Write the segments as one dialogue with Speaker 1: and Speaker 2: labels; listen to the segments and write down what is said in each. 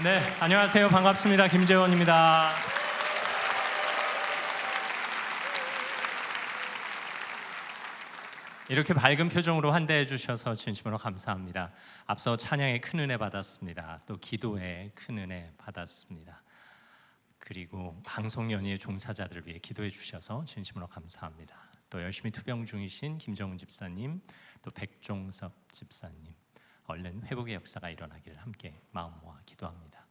Speaker 1: 네, 안녕하세요. 반갑습니다. 김재원입니다. 이렇게 밝은 표정으로 환대해 주셔서 진심으로 감사합니다. 앞서 찬양에 큰 은혜 받았습니다. 또 기도에 큰 은혜 받았습니다. 그리고 방송 연예의 종사자들을 위해 기도해 주셔서 진심으로 감사합니다. 또 열심히 투병 중이신 김정은 집사님, 또 백종섭 집사님, 얼른 회복의 역사가 일어나기를 함께 마음 모아 기도합니다.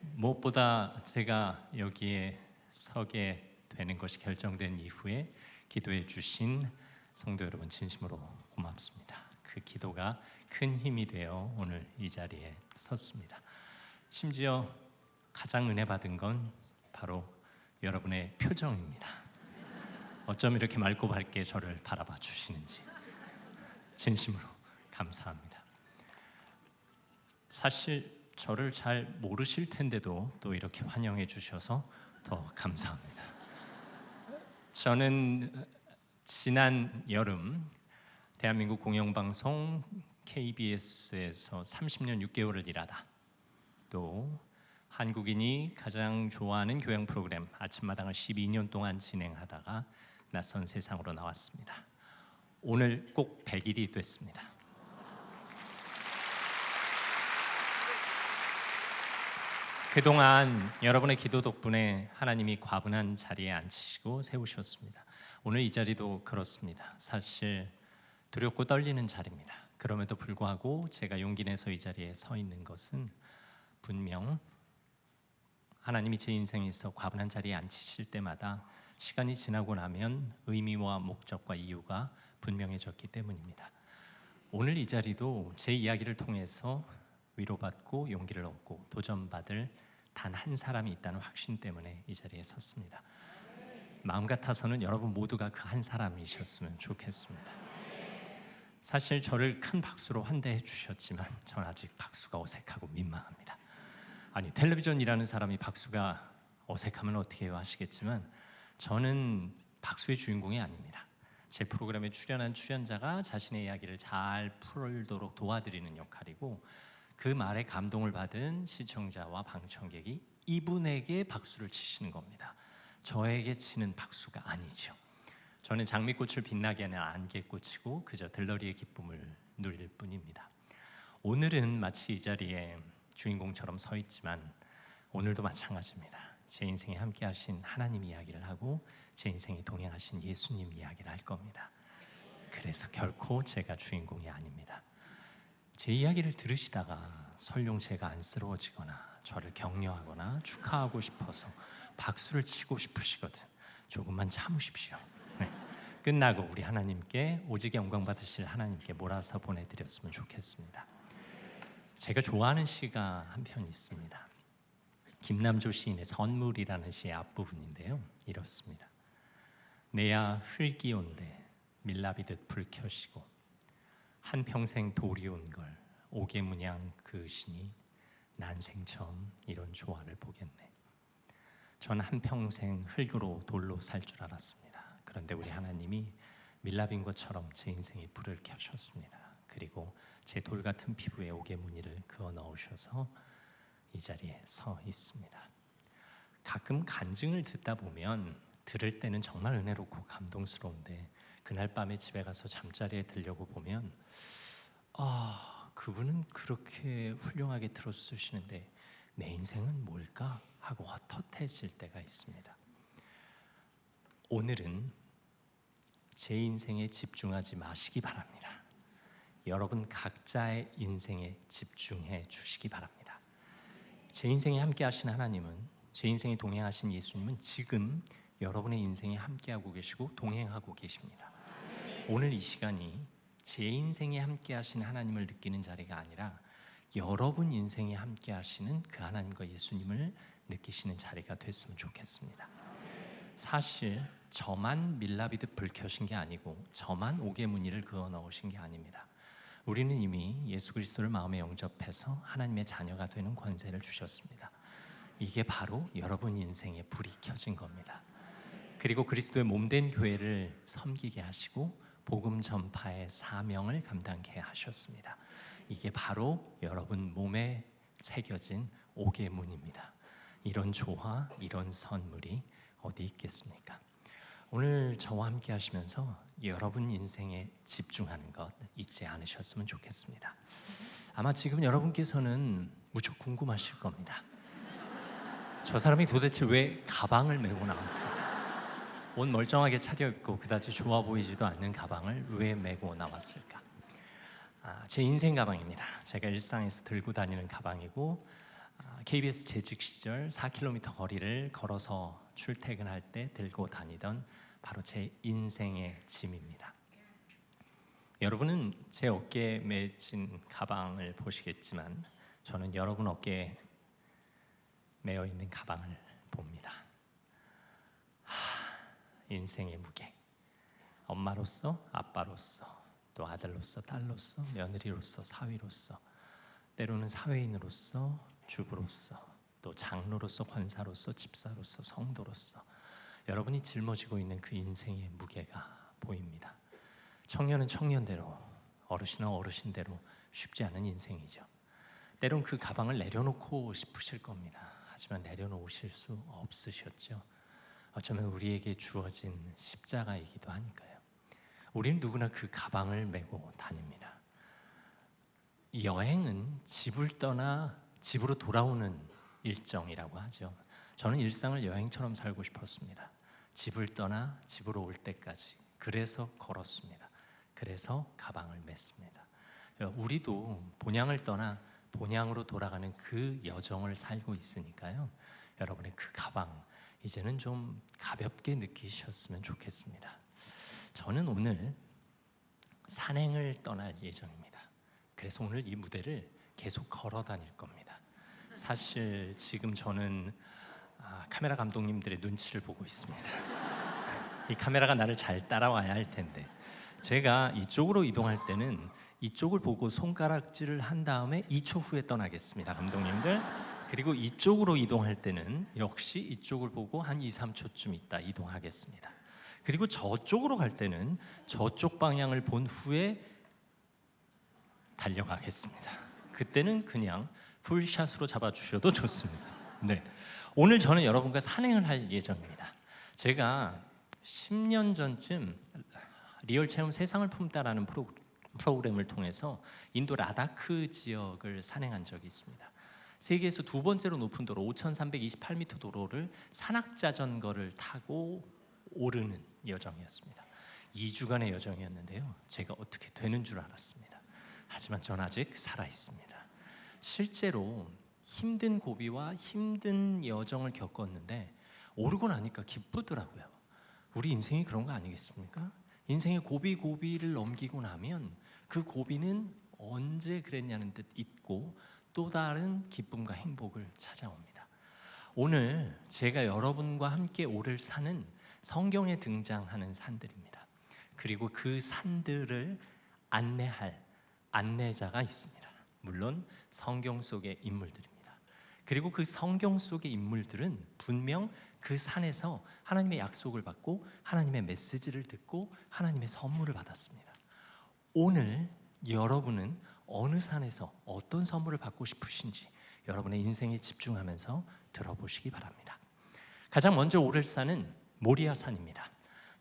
Speaker 1: 무엇보다 제가 여기에 서게 되는 것이 결정된 이후에 기도해 주신 성도 여러분 진심으로 고맙습니다. 그 기도가 큰 힘이 되어 오늘 이 자리에 섰습니다. 심지어 가장 은혜 받은 건 바로 여러분의 표정입니다. 어쩜 이렇게 맑고 밝게 저를 바라봐 주시는지 진심으로 감사합니다. 사실 저를 잘 모르실 텐데도 또 이렇게 환영해 주셔서 더 감사합니다. 저는 지난 여름 대한민국 공영방송 KBS에서 30년 6개월을 일하다 또 한국인이 가장 좋아하는 교양 프로그램 아침마당을 12년 동안 진행하다가 낯선 세상으로 나왔습니다. 오늘 꼭 100일이 됐습니다. 그동안 여러분의 기도 덕분에 하나님이 과분한 자리에 앉히시고 세우셨습니다. 오늘 이 자리도 그렇습니다. 사실 두렵고 떨리는 자리입니다. 그럼에도 불구하고 제가 용기 내서 이 자리에 서 있는 것은 분명 하나님이 제 인생에서 과분한 자리에 앉히실 때마다 시간이 지나고 나면 의미와 목적과 이유가 분명해졌기 때문입니다. 오늘 이 자리도 제 이야기를 통해서 위로받고 용기를 얻고 도전받을 단 한 사람이 있다는 확신 때문에 이 자리에 섰습니다. 마음 같아서는 여러분 모두가 그 한 사람이셨으면 좋겠습니다. 사실 저를 큰 박수로 환대해 주셨지만 저는 아직 박수가 어색하고 민망합니다. 아니 텔레비전 일하는 사람이 박수가 어색하면 어떻게 해요 하시겠지만 저는 박수의 주인공이 아닙니다. 제 프로그램에 출연한 출연자가 자신의 이야기를 잘 풀도록 도와드리는 역할이고 그 말에 감동을 받은 시청자와 방청객이 이분에게 박수를 치시는 겁니다. 저에게 치는 박수가 아니죠. 저는 장미꽃을 빛나게 하는 안개꽃이고 그저 들러리의 기쁨을 누릴 뿐입니다. 오늘은 마치 이 자리에 주인공처럼 서 있지만 오늘도 마찬가지입니다. 제 인생에 함께 하신 하나님 이야기를 하고 제 인생에 동행하신 예수님 이야기를 할 겁니다. 그래서 결코 제가 주인공이 아닙니다. 제 이야기를 들으시다가 설령 제가 안쓰러워지거나 저를 격려하거나 축하하고 싶어서 박수를 치고 싶으시거든 조금만 참으십시오. 네. 끝나고 우리 하나님께 오직에 영광 받으실 하나님께 몰아서 보내드렸으면 좋겠습니다. 제가 좋아하는 시가 한 편 있습니다. 김남조 시인의 선물이라는 시의 앞부분인데요. 이렇습니다. 내야 흙이 온데 밀랍이듯 불 켜시고 한평생 돌이 온 걸 오개문양 그으시니 난생 처음 이런 조화를 보겠네. 전 한평생 흙으로 돌로 살 줄 알았습니다. 그런데 우리 하나님이 밀랍인 것처럼 제 인생에 불을 켜셨습니다. 그리고 제 돌 같은 피부에 오개무늬를 그어 넣으셔서 이 자리에 서 있습니다. 가끔 간증을 듣다 보면 들을 때는 정말 은혜롭고 감동스러운데 그날 밤에 집에 가서 잠자리에 들려고 보면 그분은 그렇게 훌륭하게 들어주시는데 내 인생은 뭘까 하고 헛헛해질 때가 있습니다. 오늘은 제 인생에 집중하지 마시기 바랍니다. 여러분 각자의 인생에 집중해 주시기 바랍니다. 제 인생에 함께 하신 하나님은 제 인생에 동행하신 예수님은 지금 여러분의 인생에 함께하고 계시고 동행하고 계십니다. 오늘 이 시간이 제 인생에 함께 하신 하나님을 느끼는 자리가 아니라 여러분 인생에 함께 하시는 그 하나님과 예수님을 느끼시는 자리가 됐으면 좋겠습니다. 사실 저만 밀랍이듯 불 켜신 게 아니고 저만 오개무늬를 그어 넣으신 게 아닙니다. 우리는 이미 예수 그리스도를 마음에 영접해서 하나님의 자녀가 되는 권세를 주셨습니다. 이게 바로 여러분 인생에 불이 켜진 겁니다. 그리고 그리스도의 몸된 교회를 섬기게 하시고 복음 전파의 사명을 감당케 하셨습니다. 이게 바로 여러분 몸에 새겨진 옥의 문입니다. 이런 조화, 이런 선물이 어디 있겠습니까? 오늘 저와 함께 하시면서 여러분 인생에 집중하는 것 잊지 않으셨으면 좋겠습니다. 아마 지금 여러분께서는 무척 궁금하실 겁니다. 저 사람이 도대체 왜 가방을 메고 나왔을까? 옷 멀쩡하게 차려입고 그다지 좋아 보이지도 않는 가방을 왜 메고 나왔을까? 제 인생 가방입니다. 제가 일상에서 들고 다니는 가방이고 KBS 재직 시절 4km 거리를 걸어서 출퇴근할 때 들고 다니던 바로 제 인생의 짐입니다. 여러분은 제 어깨에 매진 가방을 보시겠지만 저는 여러분 어깨에 매어 있는 가방을 봅니다. 인생의 무게. 엄마로서, 아빠로서, 또 아들로서, 딸로서, 며느리로서, 사위로서, 때로는 사회인으로서, 주부로서, 또 장로로서, 권사로서, 집사로서, 성도로서 여러분이 짊어지고 있는 그 인생의 무게가 보입니다. 청년은 청년대로, 어르신은 어르신대로 쉽지 않은 인생이죠. 때론 그 가방을 내려놓고 싶으실 겁니다. 하지만 내려놓으실 수 없으셨죠. 어쩌면 우리에게 주어진 십자가이기도 하니까요. 우리는 누구나 그 가방을 메고 다닙니다. 여행은 집을 떠나 집으로 돌아오는 일정이라고 하죠. 저는 일상을 여행처럼 살고 싶었습니다. 집을 떠나 집으로 올 때까지. 그래서 걸었습니다. 그래서 가방을 맸습니다. 우리도 본향을 떠나 본향으로 돌아가는 그 여정을 살고 있으니까요. 여러분의 그 가방 이제는 좀 가볍게 느끼셨으면 좋겠습니다. 저는 오늘 산행을 떠날 예정입니다. 그래서 오늘 이 무대를 계속 걸어 다닐 겁니다. 사실 지금 저는 카메라 감독님들의 눈치를 보고 있습니다. 이 카메라가 나를 잘 따라와야 할 텐데 제가 이쪽으로 이동할 때는 이쪽을 보고 손가락질을 한 다음에 2초 후에 떠나겠습니다, 감독님들. 그리고 이쪽으로 이동할 때는 역시 이쪽을 보고 한 2, 3초쯤 있다 이동하겠습니다. 그리고 저쪽으로 갈 때는 저쪽 방향을 본 후에 달려가겠습니다. 그때는 그냥 풀샷으로 잡아주셔도 좋습니다. 네, 오늘 저는 여러분과 산행을 할 예정입니다. 제가 10년 전쯤 리얼 체험 세상을 품다라는 프로그램을 통해서 인도 라다크 지역을 산행한 적이 있습니다. 세계에서 두 번째로 높은 도로 5,328m 도로를 산악자전거를 타고 오르는 여정이었습니다. 2주간의 여정이었는데요. 제가 어떻게 되는 줄 알았습니다. 하지만 전 아직 살아 있습니다. 실제로 힘든 고비와 힘든 여정을 겪었는데 오르고 나니까 기쁘더라고요. 우리 인생이 그런 거 아니겠습니까? 인생의 고비를 넘기고 나면 그 고비는 언제 그랬냐는 듯 잊고 또 다른 기쁨과 행복을 찾아옵니다. 오늘 제가 여러분과 함께 오를 산은 성경에 등장하는 산들입니다. 그리고 그 산들을 안내할 안내자가 있습니다. 물론 성경 속의 인물들입니다. 그리고 그 성경 속의 인물들은 분명 그 산에서 하나님의 약속을 받고 하나님의 메시지를 듣고 하나님의 선물을 받았습니다. 오늘 여러분은 어느 산에서 어떤 선물을 받고 싶으신지 여러분의 인생에 집중하면서 들어보시기 바랍니다. 가장 먼저 오를 산은 모리아 산입니다.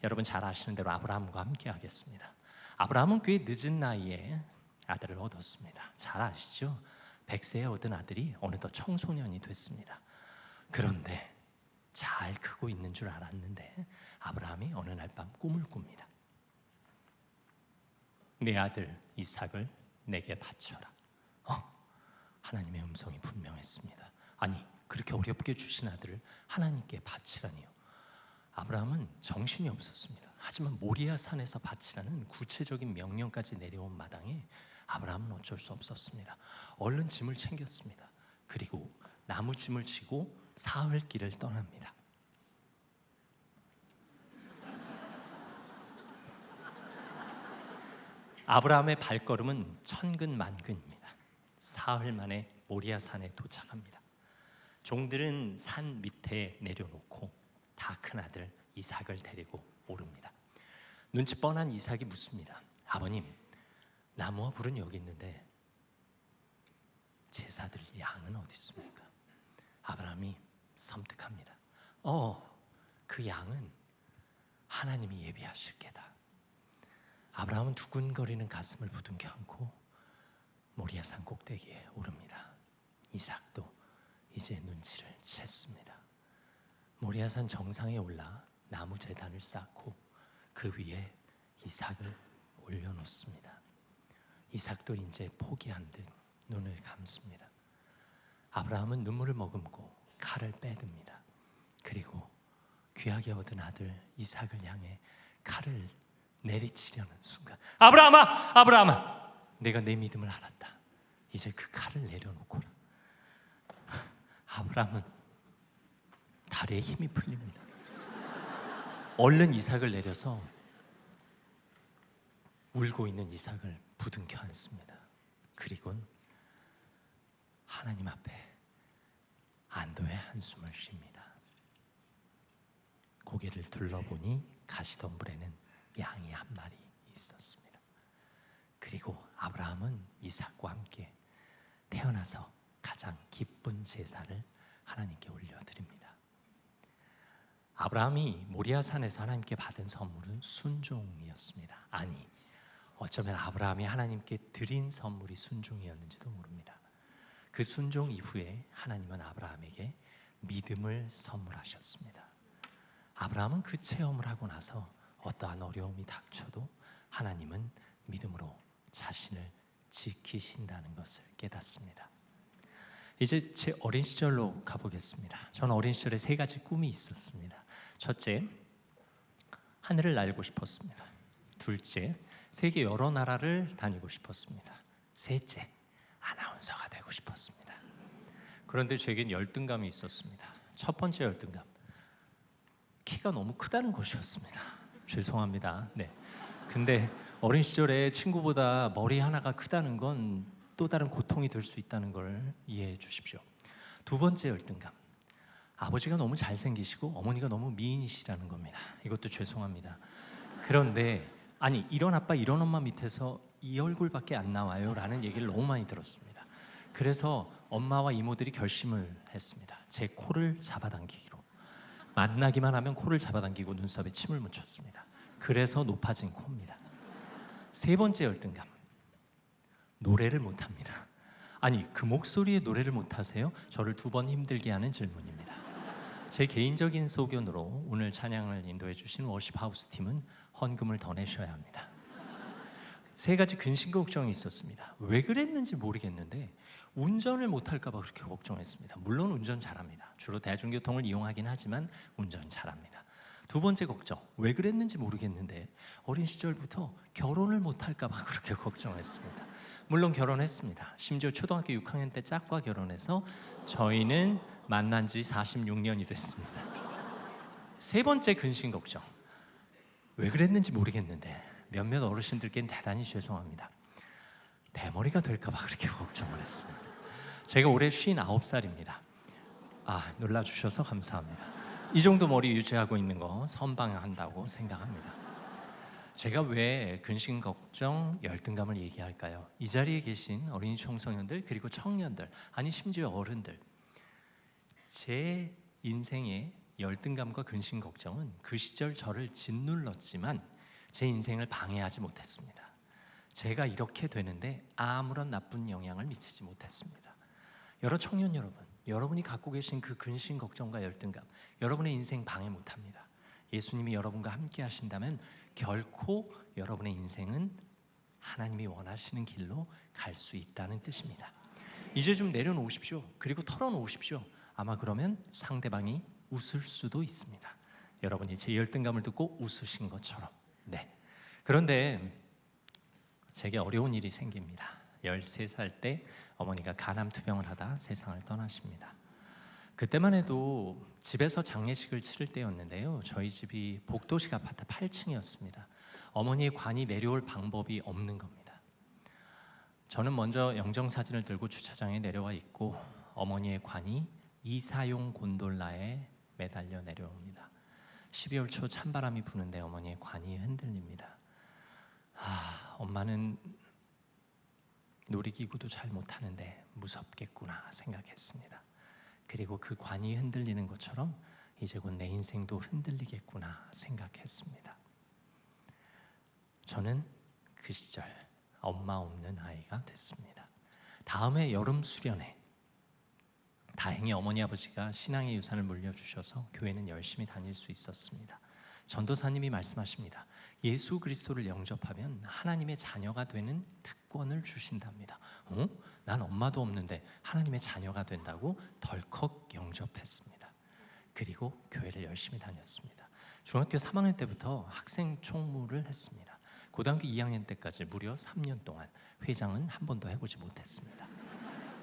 Speaker 1: 여러분 잘 아시는 대로 아브라함과 함께 하겠습니다. 아브라함은 꽤 늦은 나이에 아들을 얻었습니다. 잘 아시죠? 100세에 얻은 아들이 어느덧 청소년이 됐습니다. 그런데 잘 크고 있는 줄 알았는데 아브라함이 어느 날 밤 꿈을 꿉니다. 내 아들 이삭을 내게 바쳐라. 하나님의 음성이 분명했습니다. 아니, 그렇게 어렵게 주신 아들을 하나님께 바치라니요. 아브라함은 정신이 없었습니다. 하지만 모리아 산에서 바치라는 구체적인 명령까지 내려온 마당에 아브라함은 어쩔 수 없었습니다. 얼른 짐을 챙겼습니다. 그리고 나무 짐을 지고 사흘 길을 떠납니다. 아브라함의 발걸음은 천근만근입니다. 사흘 만에 모리아 산에 도착합니다. 종들은 산 밑에 내려놓고 다 큰 아들 이삭을 데리고 오릅니다. 눈치 뻔한 이삭이 묻습니다. 아버님, 나무와 불은 여기 있는데 제사드릴 양은 어디 있습니까? 아브라함이 섬뜩합니다. 그 양은 하나님이 예비하실 게다. 아브라함은 두근거리는 가슴을 부둥켜 안고 모리아산 꼭대기에 오릅니다. 이삭도 이제 눈치를 챘습니다. 모리아산 정상에 올라 나무 제단을 쌓고 그 위에 이삭을 올려놓습니다. 이삭도 이제 포기한 듯 눈을 감습니다. 아브라함은 눈물을 머금고 칼을 빼듭니다. 그리고 귀하게 얻은 아들 이삭을 향해 칼을 내리치려는 순간, 아브라함아, 내가 내 믿음을 알았다. 이제 그 칼을 내려놓거라. 아브라함은 다리에 힘이 풀립니다. 얼른 이삭을 내려서 울고 있는 이삭을 부둥켜 안습니다. 그리고는 하나님 앞에 안도의 한숨을 쉽니다. 고개를 둘러보니 가시덤불에는 양이 한 마리 있었습니다. 그리고 아브라함은 이삭과 함께 태어나서 가장 기쁜 제사를 하나님께 올려드립니다. 아브라함이 모리아산에서 하나님께 받은 선물은 순종이었습니다. 아니, 어쩌면 아브라함이 하나님께 드린 선물이 순종이었는지도 모릅니다. 그 순종 이후에 하나님은 아브라함에게 믿음을 선물하셨습니다. 아브라함은 그 체험을 하고 나서 어떠한 어려움이 닥쳐도 하나님은 믿음으로 자신을 지키신다는 것을 깨닫습니다. 이제 제 어린 시절로 가보겠습니다. 저는 어린 시절에 3가지 꿈이 있었습니다. 첫째, 하늘을 날고 싶었습니다. 둘째, 세계 여러 나라를 다니고 싶었습니다. 셋째, 아나운서가 되고 싶었습니다. 그런데 제겐 열등감이 있었습니다. 첫 번째 열등감, 키가 너무 크다는 것이었습니다. 죄송합니다. 네. 근데 어린 시절에 친구보다 머리 하나가 크다는 건 또 다른 고통이 될 수 있다는 걸 이해해 주십시오. 두 번째 열등감, 아버지가 너무 잘생기시고 어머니가 너무 미인이시라는 겁니다. 이것도 죄송합니다. 그런데 아니, 이런 아빠 이런 엄마 밑에서 이 얼굴밖에 안 나와요 라는 얘기를 너무 많이 들었습니다. 그래서 엄마와 이모들이 결심을 했습니다. 제 코를 잡아당기기로. 만나기만 하면 코를 잡아당기고 눈썹에 침을 묻혔습니다. 그래서 높아진 코입니다. 세 번째 열등감, 노래를 못합니다. 아니, 그 목소리에 노래를 못하세요? 저를 2번 힘들게 하는 질문입니다. 제 개인적인 소견으로 오늘 찬양을 인도해 주신 워십하우스 팀은 헌금을 더 내셔야 합니다. 3가지 근심 걱정이 있었습니다. 왜 그랬는지 모르겠는데 운전을 못할까 봐 그렇게 걱정했습니다. 물론 운전 잘합니다. 주로 대중교통을 이용하긴 하지만 운전 잘합니다. 두 번째 걱정, 왜 그랬는지 모르겠는데 어린 시절부터 결혼을 못할까 봐 그렇게 걱정했습니다. 물론 결혼했습니다. 심지어 초등학교 6학년 때 짝과 결혼해서 저희는 만난 지 46년이 됐습니다. 세 번째 근심 걱정, 왜 그랬는지 모르겠는데 몇몇 어르신들께는 대단히 죄송합니다. 대머리가 될까 봐 그렇게 걱정을 했습니다. 제가 올해 59살입니다. 놀라주셔서 감사합니다. 이 정도 머리 유지하고 있는 거 선방한다고 생각합니다. 제가 왜 근심 걱정, 열등감을 얘기할까요? 이 자리에 계신 어린이 청소년들, 그리고 청년들, 아니 심지어 어른들, 제 인생의 열등감과 근심 걱정은 그 시절 저를 짓눌렀지만 제 인생을 방해하지 못했습니다. 제가 이렇게 되는데 아무런 나쁜 영향을 미치지 못했습니다. 여러 청년 여러분, 여러분이 갖고 계신 그 근심 걱정과 열등감, 여러분의 인생 방해 못합니다. 예수님이 여러분과 함께 하신다면 결코 여러분의 인생은 하나님이 원하시는 길로 갈 수 있다는 뜻입니다. 이제 좀 내려놓으십시오. 그리고 털어놓으십시오. 아마 그러면 상대방이 웃을 수도 있습니다. 여러분이 제 열등감을 듣고 웃으신 것처럼. 네. 그런데 제게 어려운 일이 생깁니다. 13살 때 어머니가 간암 투병을 하다 세상을 떠나십니다. 그때만 해도 집에서 장례식을 치를 때였는데요. 저희 집이 복도식 아파트 8층이었습니다. 어머니의 관이 내려올 방법이 없는 겁니다. 저는 먼저 영정사진을 들고 주차장에 내려와 있고 어머니의 관이 이사용 곤돌라에 매달려 내려옵니다. 12월 초 찬바람이 부는데 어머니의 관이 흔들립니다. 엄마는 놀이기구도 잘 못하는데 무섭겠구나 생각했습니다. 그리고 그 관이 흔들리는 것처럼 이제 곧 내 인생도 흔들리겠구나 생각했습니다. 저는 그 시절 엄마 없는 아이가 됐습니다. 다음해 여름 수련회, 다행히 어머니 아버지가 신앙의 유산을 물려주셔서 교회는 열심히 다닐 수 있었습니다. 전도사님이 말씀하십니다. 예수 그리스도를 영접하면 하나님의 자녀가 되는 특권을 주신답니다. 난 엄마도 없는데 하나님의 자녀가 된다고 덜컥 영접했습니다. 그리고 교회를 열심히 다녔습니다. 중학교 3학년 때부터 학생 총무를 했습니다. 고등학교 2학년 때까지 무려 3년 동안 회장은 한 번도 해보지 못했습니다.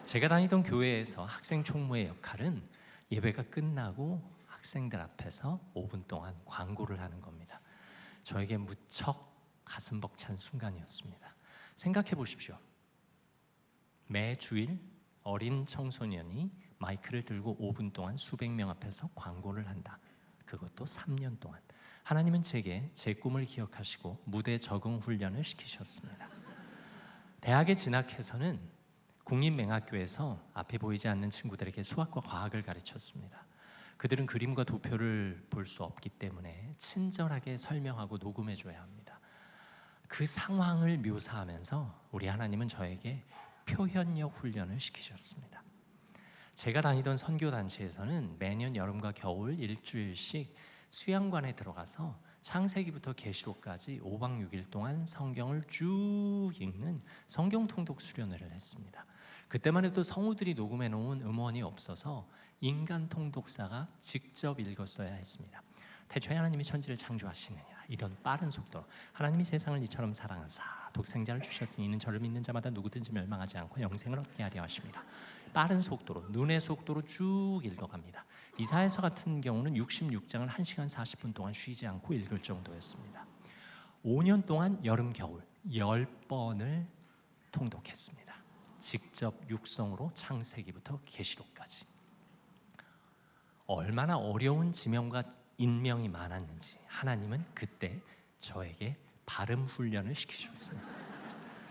Speaker 1: 제가 다니던 교회에서 학생 총무의 역할은 예배가 끝나고 학생들 앞에서 5분 동안 광고를 하는 겁니다. 저에게 무척 가슴 벅찬 순간이었습니다. 생각해 보십시오. 매 주일 어린 청소년이 마이크를 들고 5분 동안 수백 명 앞에서 광고를 한다. 그것도 3년 동안. 하나님은 제게 제 꿈을 기억하시고 무대 적응 훈련을 시키셨습니다. 대학에 진학해서는 국립맹학교에서 앞에 보이지 않는 친구들에게 수학과 과학을 가르쳤습니다. 그들은 그림과 도표를 볼 수 없기 때문에 친절하게 설명하고 녹음해 줘야 합니다. 그 상황을 묘사하면서 우리 하나님은 저에게 표현력 훈련을 시키셨습니다. 제가 다니던 선교단체에서는 매년 여름과 겨울 일주일씩 수양관에 들어가서 창세기부터 계시록까지 5박 6일 동안 성경을 쭉 읽는 성경 통독 수련회를 했습니다. 그때만 해도 성우들이 녹음해 놓은 음원이 없어서 인간 통독사가 직접 읽었어야 했습니다. 태초에 하나님이 천지를 창조하시느냐, 이런 빠른 속도로 하나님이 세상을 이처럼 사랑하사 독생자를 주셨으니 이는 저를 믿는 자마다 누구든지 멸망하지 않고 영생을 얻게 하려 하십니다. 빠른 속도로, 눈의 속도로 쭉 읽어갑니다. 이사야서 같은 경우는 66장을 1시간 40분 동안 쉬지 않고 읽을 정도였습니다. 5년 동안 여름 겨울 10번을 통독했습니다. 직접 육성으로 창세기부터 계시록까지. 얼마나 어려운 지명과 인명이 많았는지 하나님은 그때 저에게 발음 훈련을 시키셨습니다.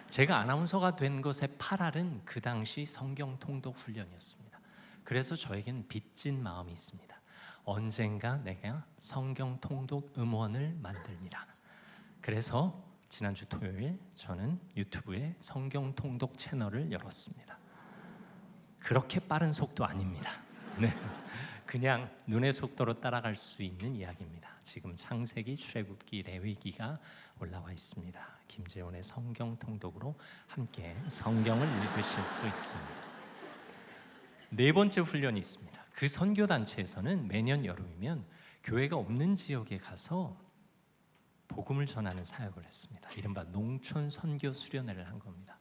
Speaker 1: 제가 아나운서가 된 것의 8알은 그 당시 성경 통독 훈련이었습니다. 그래서 저에게는 빚진 마음이 있습니다. 언젠가 내가 성경 통독 음원을 만들리라. 그래서 지난주 토요일 저는 유튜브에 성경 통독 채널을 열었습니다. 그렇게 빠른 속도 아닙니다. 네. 그냥 눈의 속도로 따라갈 수 있는 이야기입니다. 지금 창세기, 출애굽기, 레위기가 올라와 있습니다. 김재원의 성경 통독으로 함께 성경을 읽으실 수 있습니다. 네 번째 훈련이 있습니다. 그 선교 단체에서는 매년 여름이면 교회가 없는 지역에 가서 복음을 전하는 사역을 했습니다. 이른바 농촌 선교 수련회를 한 겁니다.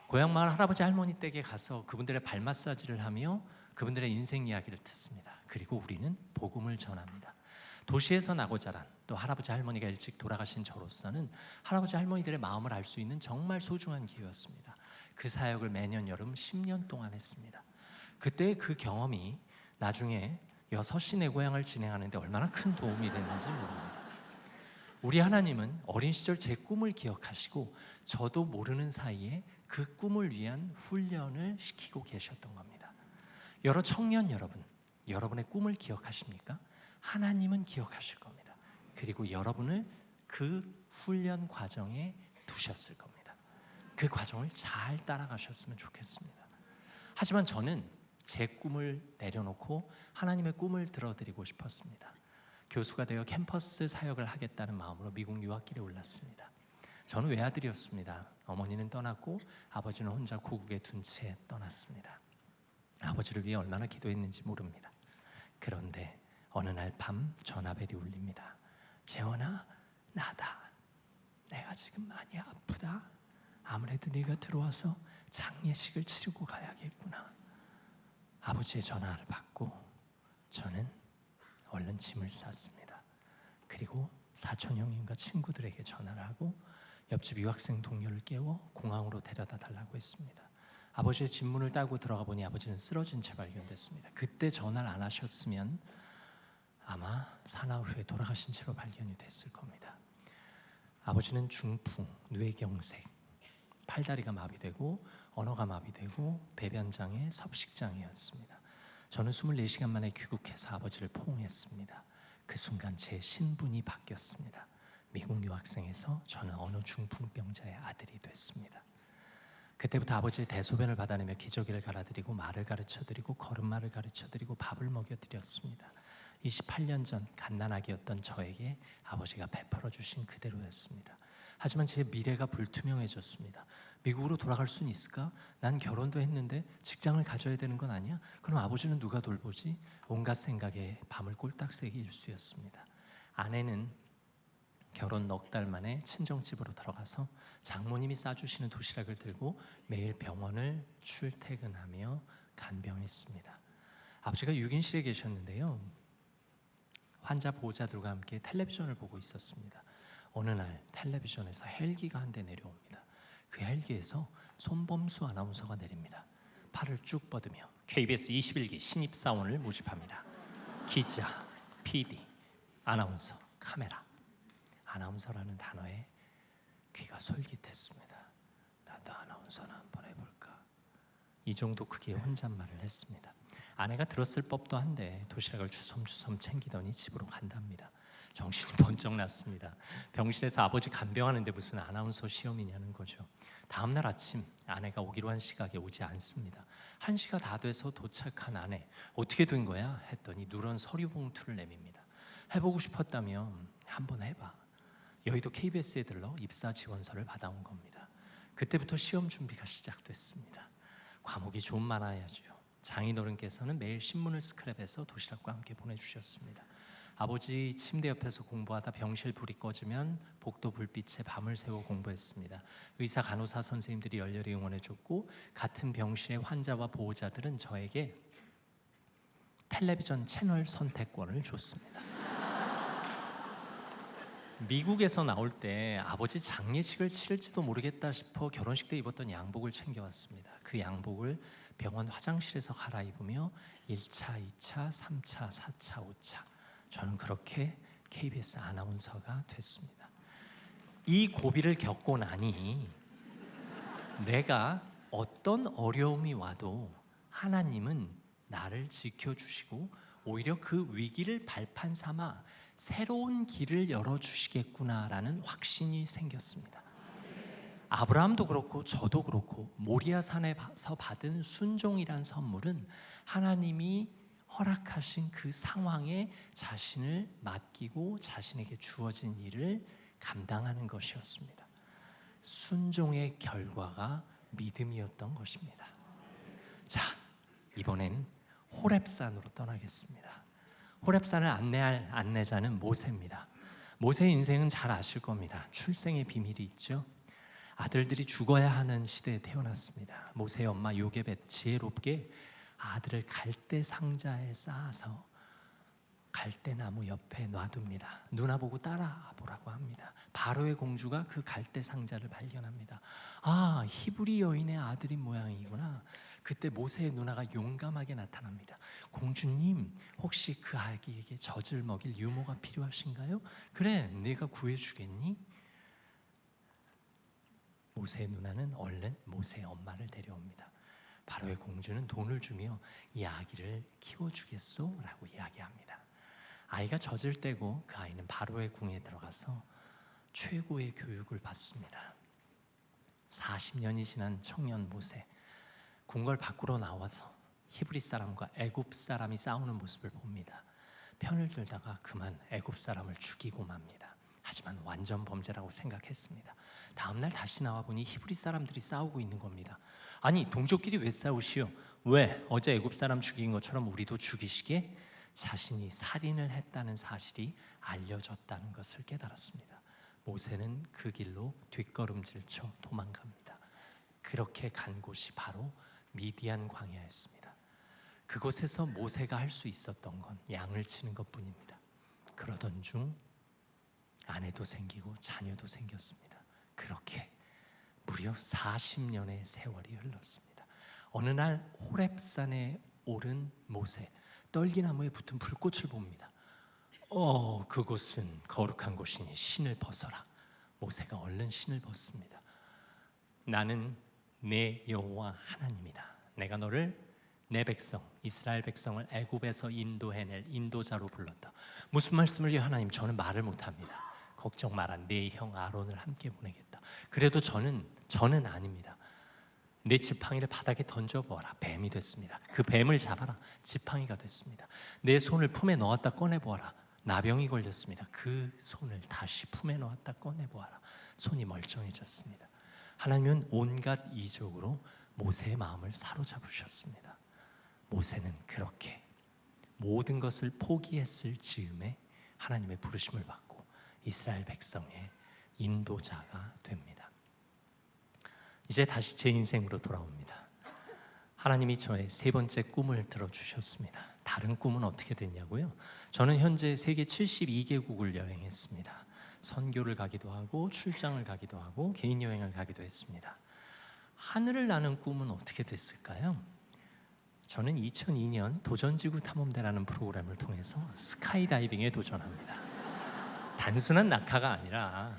Speaker 1: 고향 마을 할아버지 할머니 댁에 가서 그분들의 발 마사지를 하며 그분들의 인생 이야기를 듣습니다. 그리고 우리는 복음을 전합니다. 도시에서 나고 자란, 또 할아버지 할머니가 일찍 돌아가신 저로서는 할아버지 할머니들의 마음을 알 수 있는 정말 소중한 기회였습니다. 그 사역을 매년 여름 10년 동안 했습니다. 그때 그 경험이 나중에 6시 내 고향을 진행하는데 얼마나 큰 도움이 됐는지 모릅니다. 우리 하나님은 어린 시절 제 꿈을 기억하시고 저도 모르는 사이에 그 꿈을 위한 훈련을 시키고 계셨던 겁니다. 여러 청년 여러분, 여러분의 꿈을 기억하십니까? 하나님은 기억하실 겁니다. 그리고 여러분을 그 훈련 과정에 두셨을 겁니다. 그 과정을 잘 따라가셨으면 좋겠습니다. 하지만 저는 제 꿈을 내려놓고 하나님의 꿈을 들어드리고 싶었습니다. 교수가 되어 캠퍼스 사역을 하겠다는 마음으로 미국 유학길에 올랐습니다. 저는 외아들이었습니다. 어머니는 떠났고 아버지는 혼자 고국에 둔 채 떠났습니다. 아버지를 위해 얼마나 기도했는지 모릅니다. 그런데 어느 날 밤 전화벨이 울립니다. 재원아, 나다. 내가 지금 많이 아프다. 아무래도 네가 들어와서 장례식을 치르고 가야겠구나. 아버지의 전화를 받고 저는 얼른 짐을 쌌습니다. 그리고 사촌 형님과 친구들에게 전화를 하고 옆집 유학생 동료를 깨워 공항으로 데려다 달라고 했습니다. 아버지의 집문을 따고 들어가 보니 아버지는 쓰러진 채 발견됐습니다. 그때 전화를 안 하셨으면 아마 사나흘 후에 돌아가신 채로 발견이 됐을 겁니다. 아버지는 중풍, 뇌경색, 팔다리가 마비되고 언어가 마비되고 배변장애, 섭식장애였습니다. 저는 24시간 만에 귀국해서 아버지를 포옹했습니다. 그 순간 제 신분이 바뀌었습니다. 미국 유학생에서 저는 어느 중풍병자의 아들이 됐습니다. 그때부터 아버지의 대소변을 받아내며 기저귀를 갈아드리고 말을 가르쳐드리고 걸음마를 가르쳐드리고 밥을 먹여드렸습니다. 28년 전 갓난아기였던 저에게 아버지가 베풀어 주신 그대로였습니다. 하지만 제 미래가 불투명해졌습니다. 미국으로 돌아갈 수는 있을까? 난 결혼도 했는데 직장을 가져야 되는 건 아니야? 그럼 아버지는 누가 돌보지? 온갖 생각에 밤을 꼴딱 새기 일쑤였습니다. 아내는 결혼 넉 달 만에 친정집으로 들어가서 장모님이 싸주시는 도시락을 들고 매일 병원을 출퇴근하며 간병했습니다. 아버지가 6인실에 계셨는데요. 환자 보호자들과 함께 텔레비전을 보고 있었습니다. 어느 날 텔레비전에서 헬기가 한 대 내려옵니다. 그 헬기에서 손범수 아나운서가 내립니다. 팔을 쭉 뻗으며 KBS 21기 신입사원을 모집합니다. 기자, PD, 아나운서, 카메라. 아나운서라는 단어에 귀가 솔깃했습니다. 나도 아나운서나 한번 해볼까? 이 정도 크기의 혼잣말을 했습니다. 아내가 들었을 법도 한데 도시락을 주섬주섬 챙기더니 집으로 간답니다. 정신이 번쩍 났습니다. 병실에서 아버지 간병하는데 무슨 아나운서 시험이냐는 거죠. 다음날 아침 아내가 오기로 한 시각에 오지 않습니다. 1시가 다 돼서 도착한 아내, 어떻게 된 거야? 했더니 누런 서류 봉투를 내밉니다. 해보고 싶었다면 한번 해봐. 여의도 KBS에 들러 입사 지원서를 받아온 겁니다. 그때부터 시험 준비가 시작됐습니다. 과목이 좀 많아야죠. 장인어른께서는 매일 신문을 스크랩해서 도시락과 함께 보내주셨습니다. 아버지 침대 옆에서 공부하다 병실 불이 꺼지면 복도 불빛에 밤을 새워 공부했습니다. 의사 간호사 선생님들이 열렬히 응원해줬고 같은 병실의 환자와 보호자들은 저에게 텔레비전 채널 선택권을 줬습니다. 미국에서 나올 때 아버지 장례식을 치를지도 모르겠다 싶어 결혼식 때 입었던 양복을 챙겨왔습니다. 그 양복을 병원 화장실에서 갈아입으며 1차, 2차, 3차, 4차, 5차 저는 그렇게 KBS 아나운서가 됐습니다. 이 고비를 겪고 나니 내가 어떤 어려움이 와도 하나님은 나를 지켜주시고 오히려 그 위기를 발판 삼아 새로운 길을 열어주시겠구나라는 확신이 생겼습니다. 아브라함도 그렇고 저도 그렇고 모리아산에서 받은 순종이란 선물은 하나님이 허락하신 그 상황에 자신을 맡기고 자신에게 주어진 일을 감당하는 것이었습니다. 순종의 결과가 믿음이었던 것입니다. 자, 이번엔 호렙산으로 떠나겠습니다. 호렙산을 안내할 안내자는 모세입니다. 모세의 인생은 잘 아실 겁니다. 출생의 비밀이 있죠. 아들들이 죽어야 하는 시대에 태어났습니다. 모세의 엄마 요게벳 지혜롭게 아들을 갈대 상자에 쌓아서 갈대나무 옆에 놔둡니다. 누나 보고 따라보라고 합니다. 바로의 공주가 그 갈대 상자를 발견합니다. 아, 히브리 여인의 아들인 모양이구나. 그때 모세의 누나가 용감하게 나타납니다. 공주님, 혹시 그 아기에게 젖을 먹일 유모가 필요하신가요? 그래, 네가 구해주겠니? 모세의 누나는 얼른 모세의 엄마를 데려옵니다. 바로의 공주는 돈을 주며 이 아기를 키워주겠소? 라고 이야기합니다. 아이가 젖을 떼고 그 아이는 바로의 궁에 들어가서 최고의 교육을 받습니다. 40년이 지난 청년 모세, 궁궐 밖으로 나와서 히브리 사람과 애굽 사람이 싸우는 모습을 봅니다. 편을 들다가 그만 애굽 사람을 죽이고 맙니다. 하지만 완전 범죄라고 생각했습니다. 다음날 다시 나와보니 히브리 사람들이 싸우고 있는 겁니다. 아니, 동족끼리 왜 싸우시오? 왜? 어제 애굽 사람 죽인 것처럼 우리도 죽이시게? 자신이 살인을 했다는 사실이 알려졌다는 것을 깨달았습니다. 모세는 그 길로 뒷걸음질쳐 도망갑니다. 그렇게 간 곳이 바로 미디안 광야였습니다. 그곳에서 모세가 할 수 있었던 건 양을 치는 것뿐입니다. 그러던 중 아내도 생기고 자녀도 생겼습니다. 그렇게 무려 40년의 세월이 흘렀습니다. 어느 날 호렙산에 오른 모세, 떨기나무에 붙은 불꽃을 봅니다. 그곳은 거룩한 곳이니 신을 벗어라. 모세가 얼른 신을 벗습니다. 나는 내 여호와 하나님이다. 내가 너를 내 백성 이스라엘 백성을 애굽에서 인도해낼 인도자로 불렀다. 무슨 말씀을요 하나님? 저는 말을 못합니다. 걱정 마라. 내 형 아론을 함께 보내겠다. 그래도 저는 아닙니다. 내 지팡이를 바닥에 던져보아라. 뱀이 됐습니다. 그 뱀을 잡아라. 지팡이가 됐습니다. 내 손을 품에 넣었다 꺼내보아라. 나병이 걸렸습니다. 그 손을 다시 품에 넣었다 꺼내보아라. 손이 멀쩡해졌습니다. 하나님은 온갖 이적으로 모세의 마음을 사로잡으셨습니다. 모세는 그렇게 모든 것을 포기했을 즈음에 하나님의 부르심을 받고 이스라엘 백성의 인도자가 됩니다. 이제 다시 제 인생으로 돌아옵니다. 하나님이 저의 세 번째 꿈을 들어주셨습니다. 다른 꿈은 어떻게 됐냐고요? 저는 현재 세계 72개국을 여행했습니다. 선교를 가기도 하고 출장을 가기도 하고 개인 여행을 가기도 했습니다. 하늘을 나는 꿈은 어떻게 됐을까요? 저는 2002년 도전지구 탐험대라는 프로그램을 통해서 스카이다이빙에 도전합니다. 단순한 낙하가 아니라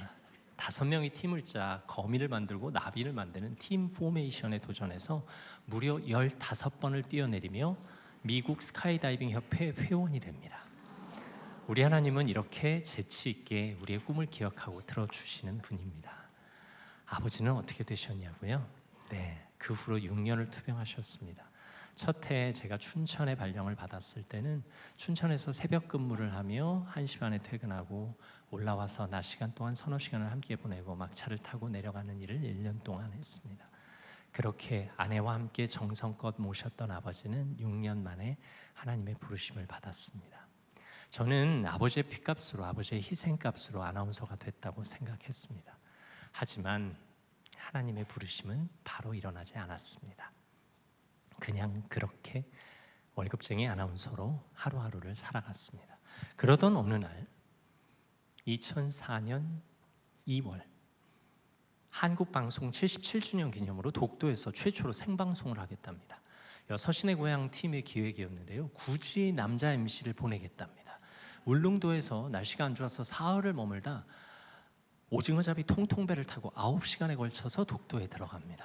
Speaker 1: 5명이 팀을 짜 거미를 만들고 나비를 만드는 팀 포메이션에 도전해서 무려 15번을 뛰어내리며 미국 스카이다이빙 협회 회원이 됩니다. 우리 하나님은 이렇게 재치 있게 우리의 꿈을 기억하고 들어주시는 분입니다. 아버지는 어떻게 되셨냐고요? 네, 그 후로 6년을 투병하셨습니다. 첫 해에 제가 춘천에 발령을 받았을 때는 춘천에서 새벽 근무를 하며 1시 반에 퇴근하고 올라와서 낮 시간 동안 서너 시간을 함께 보내고 막차를 타고 내려가는 일을 1년 동안 했습니다. 그렇게 아내와 함께 정성껏 모셨던 아버지는 6년 만에 하나님의 부르심을 받았습니다. 저는 아버지의 피값으로, 아버지의 희생값으로 아나운서가 됐다고 생각했습니다. 하지만 하나님의 부르심은 바로 일어나지 않았습니다. 그냥 그렇게 월급쟁이 아나운서로 하루하루를 살아갔습니다. 그러던 어느 날 2004년 2월 한국방송 77주년 기념으로 독도에서 최초로 생방송을 하겠답니다. 서신의 고향 팀의 기획이었는데요. 굳이 남자 MC를 보내겠답니다. 울릉도에서 날씨가 안 좋아서 사흘을 머물다 오징어잡이 통통배를 타고 9시간에 걸쳐서 독도에 들어갑니다.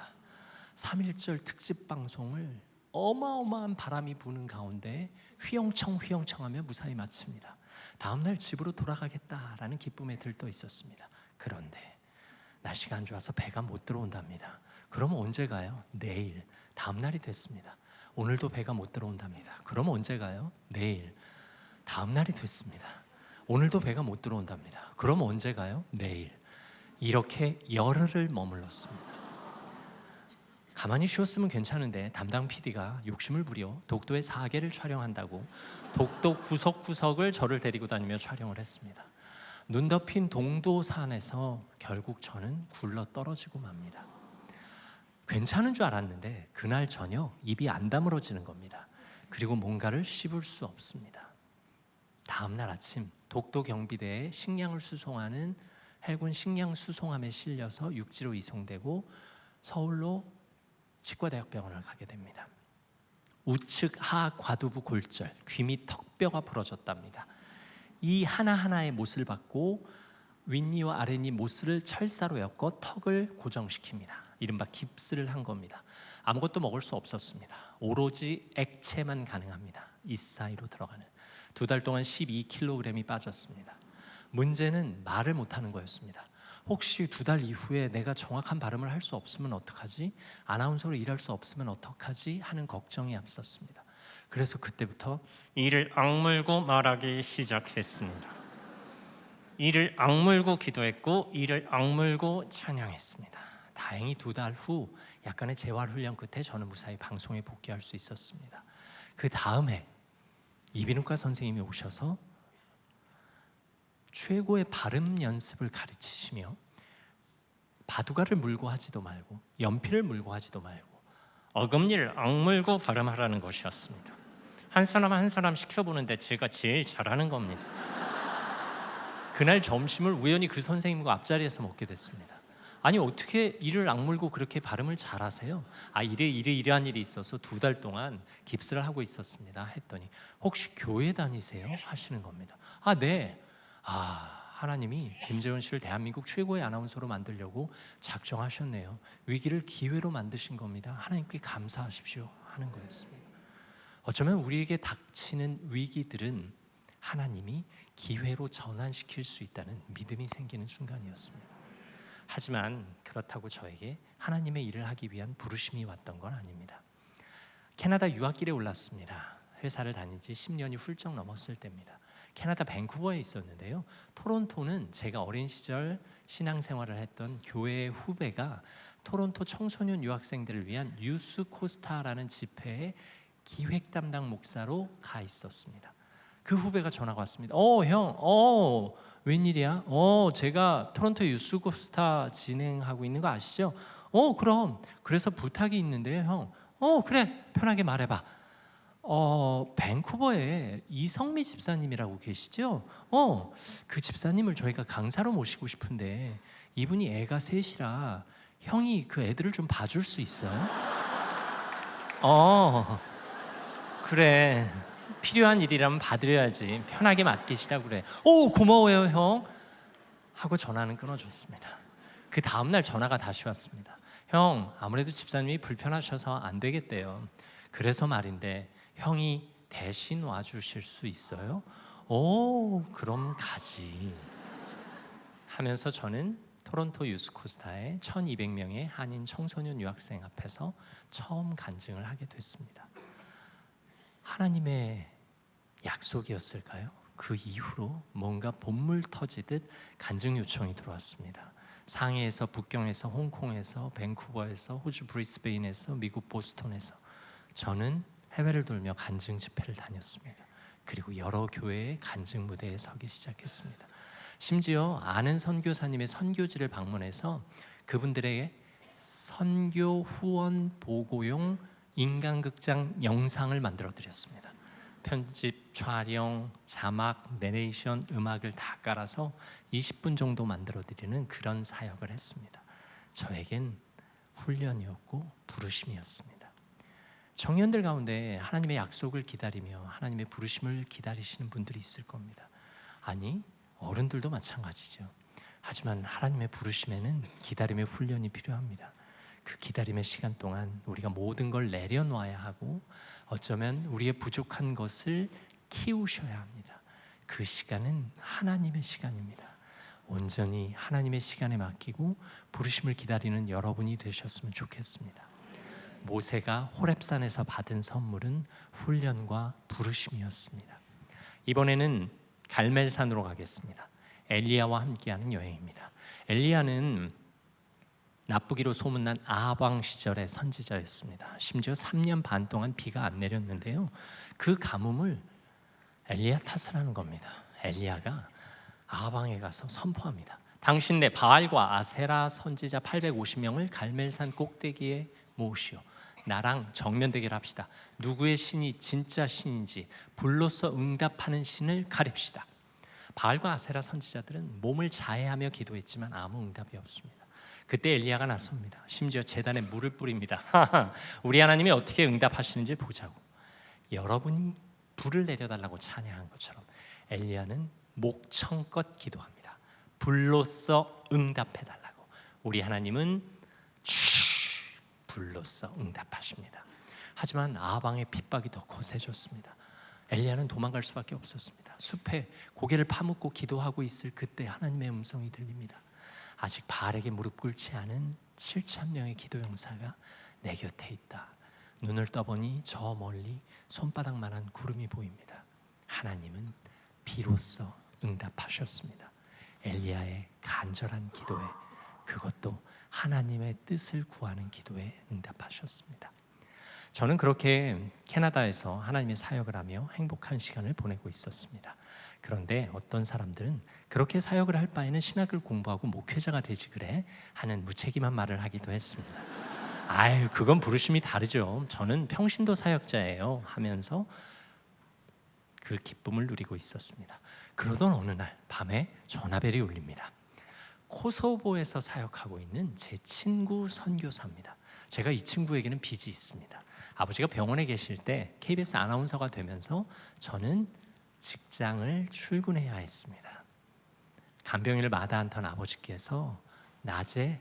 Speaker 1: 3.1절 특집 방송을 어마어마한 바람이 부는 가운데 휘영청휘영청하며 무사히 마칩니다. 다음날 집으로 돌아가겠다라는 기쁨에 들떠 있었습니다. 그런데 날씨가 안 좋아서 배가 못 들어온답니다. 그럼 언제 가요? 내일. 다음날이 됐습니다. 오늘도 배가 못 들어온답니다. 그럼 언제 가요? 내일. 다음날이 됐습니다. 오늘도 배가 못 들어온답니다. 그럼 언제 가요? 내일. 이렇게 열흘을 머물렀습니다. 가만히 쉬었으면 괜찮은데 담당 PD가 욕심을 부려 독도의 4개를 촬영한다고 독도 구석구석을 저를 데리고 다니며 촬영을 했습니다. 눈 덮인 동도산에서 결국 저는 굴러 떨어지고 맙니다. 괜찮은 줄 알았는데 그날 저녁 입이 안 다물어지는 겁니다. 그리고 뭔가를 씹을 수 없습니다. 다음 날 아침 독도 경비대에 식량을 수송하는 해군 식량 수송함에 실려서 육지로 이송되고 서울로 치과대학병원을 가게 됩니다. 우측 하 과두부 골절, 귀 및 턱뼈가 부러졌답니다. 이 하나하나의 못을 받고 윗니와 아랫니 못을 철사로 엮어 턱을 고정시킵니다. 이른바 깁스를 한 겁니다. 아무것도 먹을 수 없었습니다. 오로지 액체만 가능합니다. 이 사이로 들어가는. 2달 동안 12kg이 빠졌습니다. 문제는 말을 못하는 거였습니다. 혹시 2달 이후에 내가 정확한 발음을 할 수 없으면 어떡하지? 아나운서로 일할 수 없으면 어떡하지? 하는 걱정이 앞섰습니다. 그래서 그때부터 이를 악물고 말하기 시작했습니다. 이를 악물고 기도했고 이를 악물고 찬양했습니다. 다행히 2달 후 약간의 재활훈련 끝에 저는 무사히 방송에 복귀할 수 있었습니다. 그 다음에 이비인후과 선생님이 오셔서 최고의 발음 연습을 가르치시며 바둑알을 물고 하지도 말고 연필을 물고 하지도 말고 어금니를 악물고 발음하라는 것이었습니다. 한 사람 한 사람 시켜보는데 제가 제일 잘하는 겁니다. 그날 점심을 우연히 그 선생님과 앞자리에서 먹게 됐습니다. 아니 어떻게 이를 악물고 그렇게 발음을 잘하세요? 이러한 일이 있어서 2달 동안 깁스를 하고 있었습니다. 했더니 혹시 교회 다니세요? 하시는 겁니다. 네. 하나님이 김재원 씨를 대한민국 최고의 아나운서로 만들려고 작정하셨네요. 위기를 기회로 만드신 겁니다. 하나님께 감사하십시오 하는 거였습니다. 어쩌면 우리에게 닥치는 위기들은 하나님이 기회로 전환시킬 수 있다는 믿음이 생기는 순간이었습니다. 하지만 그렇다고 저에게 하나님의 일을 하기 위한 부르심이 왔던 건 아닙니다. 캐나다 유학길에 올랐습니다. 회사를 다닌 지 10년이 훌쩍 넘었을 때입니다. 캐나다 밴쿠버에 있었는데요. 토론토는 제가 어린 시절 신앙생활을 했던 교회의 후배가 토론토 청소년 유학생들을 위한 유스 코스타라는 집회의 기획 담당 목사로 가 있었습니다. 그 후배가 전화가 왔습니다. 형, 웬일이야? 제가 토론토 유스 코스타 진행하고 있는 거 아시죠? 그럼. 그래서 부탁이 있는데요, 형. 그래, 편하게 말해봐. 밴쿠버에 이성미 집사님이라고 계시죠? 그 집사님을 저희가 강사로 모시고 싶은데 이분이 애가 셋이라 형이 그 애들을 좀 봐줄 수 있어요? 그래, 필요한 일이라면 봐드려야지. 편하게 맡기시라고 그래. 고마워요 형 하고 전화는 끊어줬습니다. 그 다음날 전화가 다시 왔습니다. 형, 아무래도 집사님이 불편하셔서 안 되겠대요. 그래서 말인데 형이 대신 와주실 수 있어요? 그럼 가지 하면서 저는 토론토 유스코스타의 1200명의 한인 청소년 유학생 앞에서 처음 간증을 하게 됐습니다. 하나님의 약속이었을까요? 그 이후로 뭔가 본물 터지듯 간증 요청이 들어왔습니다. 상해에서, 북경에서, 홍콩에서, 밴쿠버에서, 호주 브리스베인에서, 미국 보스턴에서 저는 해외를 돌며 간증 집회를 다녔습니다. 그리고 여러 교회의 간증 무대에 서기 시작했습니다. 심지어 아는 선교사님의 선교지를 방문해서 그분들에게 선교 후원 보고용 인간극장 영상을 만들어 드렸습니다. 편집, 촬영, 자막, 내레이션, 음악을 다 깔아서 20분 정도 만들어 드리는 그런 사역을 했습니다. 저에겐 훈련이었고 부르심이었습니다. 청년들 가운데 하나님의 약속을 기다리며 하나님의 부르심을 기다리시는 분들이 있을 겁니다. 아니, 어른들도 마찬가지죠. 하지만 하나님의 부르심에는 기다림의 훈련이 필요합니다. 그 기다림의 시간 동안 우리가 모든 걸 내려놔야 하고 어쩌면 우리의 부족한 것을 키우셔야 합니다. 그 시간은 하나님의 시간입니다. 온전히 하나님의 시간에 맡기고 부르심을 기다리는 여러분이 되셨으면 좋겠습니다. 모세가 호렙산에서 받은 선물은 훈련과 부르심이었습니다. 이번에는 갈멜산으로 가겠습니다. 엘리야와 함께하는 여행입니다. 엘리야는 나쁘기로 소문난 아합 왕 시절의 선지자였습니다. 심지어 3년 반 동안 비가 안 내렸는데요. 그 가뭄을 엘리야 탓을 하는 겁니다. 엘리야가 아합 왕에 가서 선포합니다. 당신 내 바알과 아세라 선지자 850명을 갈멜산 꼭대기에 모으시오. 나랑 정면 대결합시다. 누구의 신이 진짜 신인지 불로써 응답하는 신을 가립시다. 바알과 아세라 선지자들은 몸을 자해하며 기도했지만 아무 응답이 없습니다. 그때 엘리야가 나섭니다. 심지어 제단에 물을 뿌립니다. 우리 하나님이 어떻게 응답하시는지 보자고. 여러분이 불을 내려달라고 찬양한 것처럼 엘리야는 목청껏 기도합니다. 불로써 응답해달라고. 우리 하나님은 불로써 응답하십니다. 하지만 아합 왕의 핍박이 더 거세졌습니다. 엘리야는 도망갈 수밖에 없었습니다. 숲에 고개를 파묻고 기도하고 있을 그때 하나님의 음성이 들립니다. 아직 바알에게 무릎 꿇지 않은 7,000명의 기도 용사가 내 곁에 있다. 눈을 떠보니 저 멀리 손바닥만한 구름이 보입니다. 하나님은 비로소 응답하셨습니다. 엘리야의 간절한 기도에, 그것도 하나님의 뜻을 구하는 기도에 응답하셨습니다. 저는 그렇게 캐나다에서 하나님의 사역을 하며 행복한 시간을 보내고 있었습니다. 그런데 어떤 사람들은 그렇게 사역을 할 바에는 신학을 공부하고 목회자가 되지 그래 하는 무책임한 말을 하기도 했습니다. 아유, 그건 부르심이 다르죠. 저는 평신도 사역자예요 하면서 그 기쁨을 누리고 있었습니다. 그러던 어느 날 밤에 전화벨이 울립니다. 코소보에서 사역하고 있는 제 친구 선교사입니다. 제가 이 친구에게는 빚이 있습니다. 아버지가 병원에 계실 때 KBS 아나운서가 되면서 저는 직장을 출근해야 했습니다. 간병인을 마다않던 아버지께서 낮에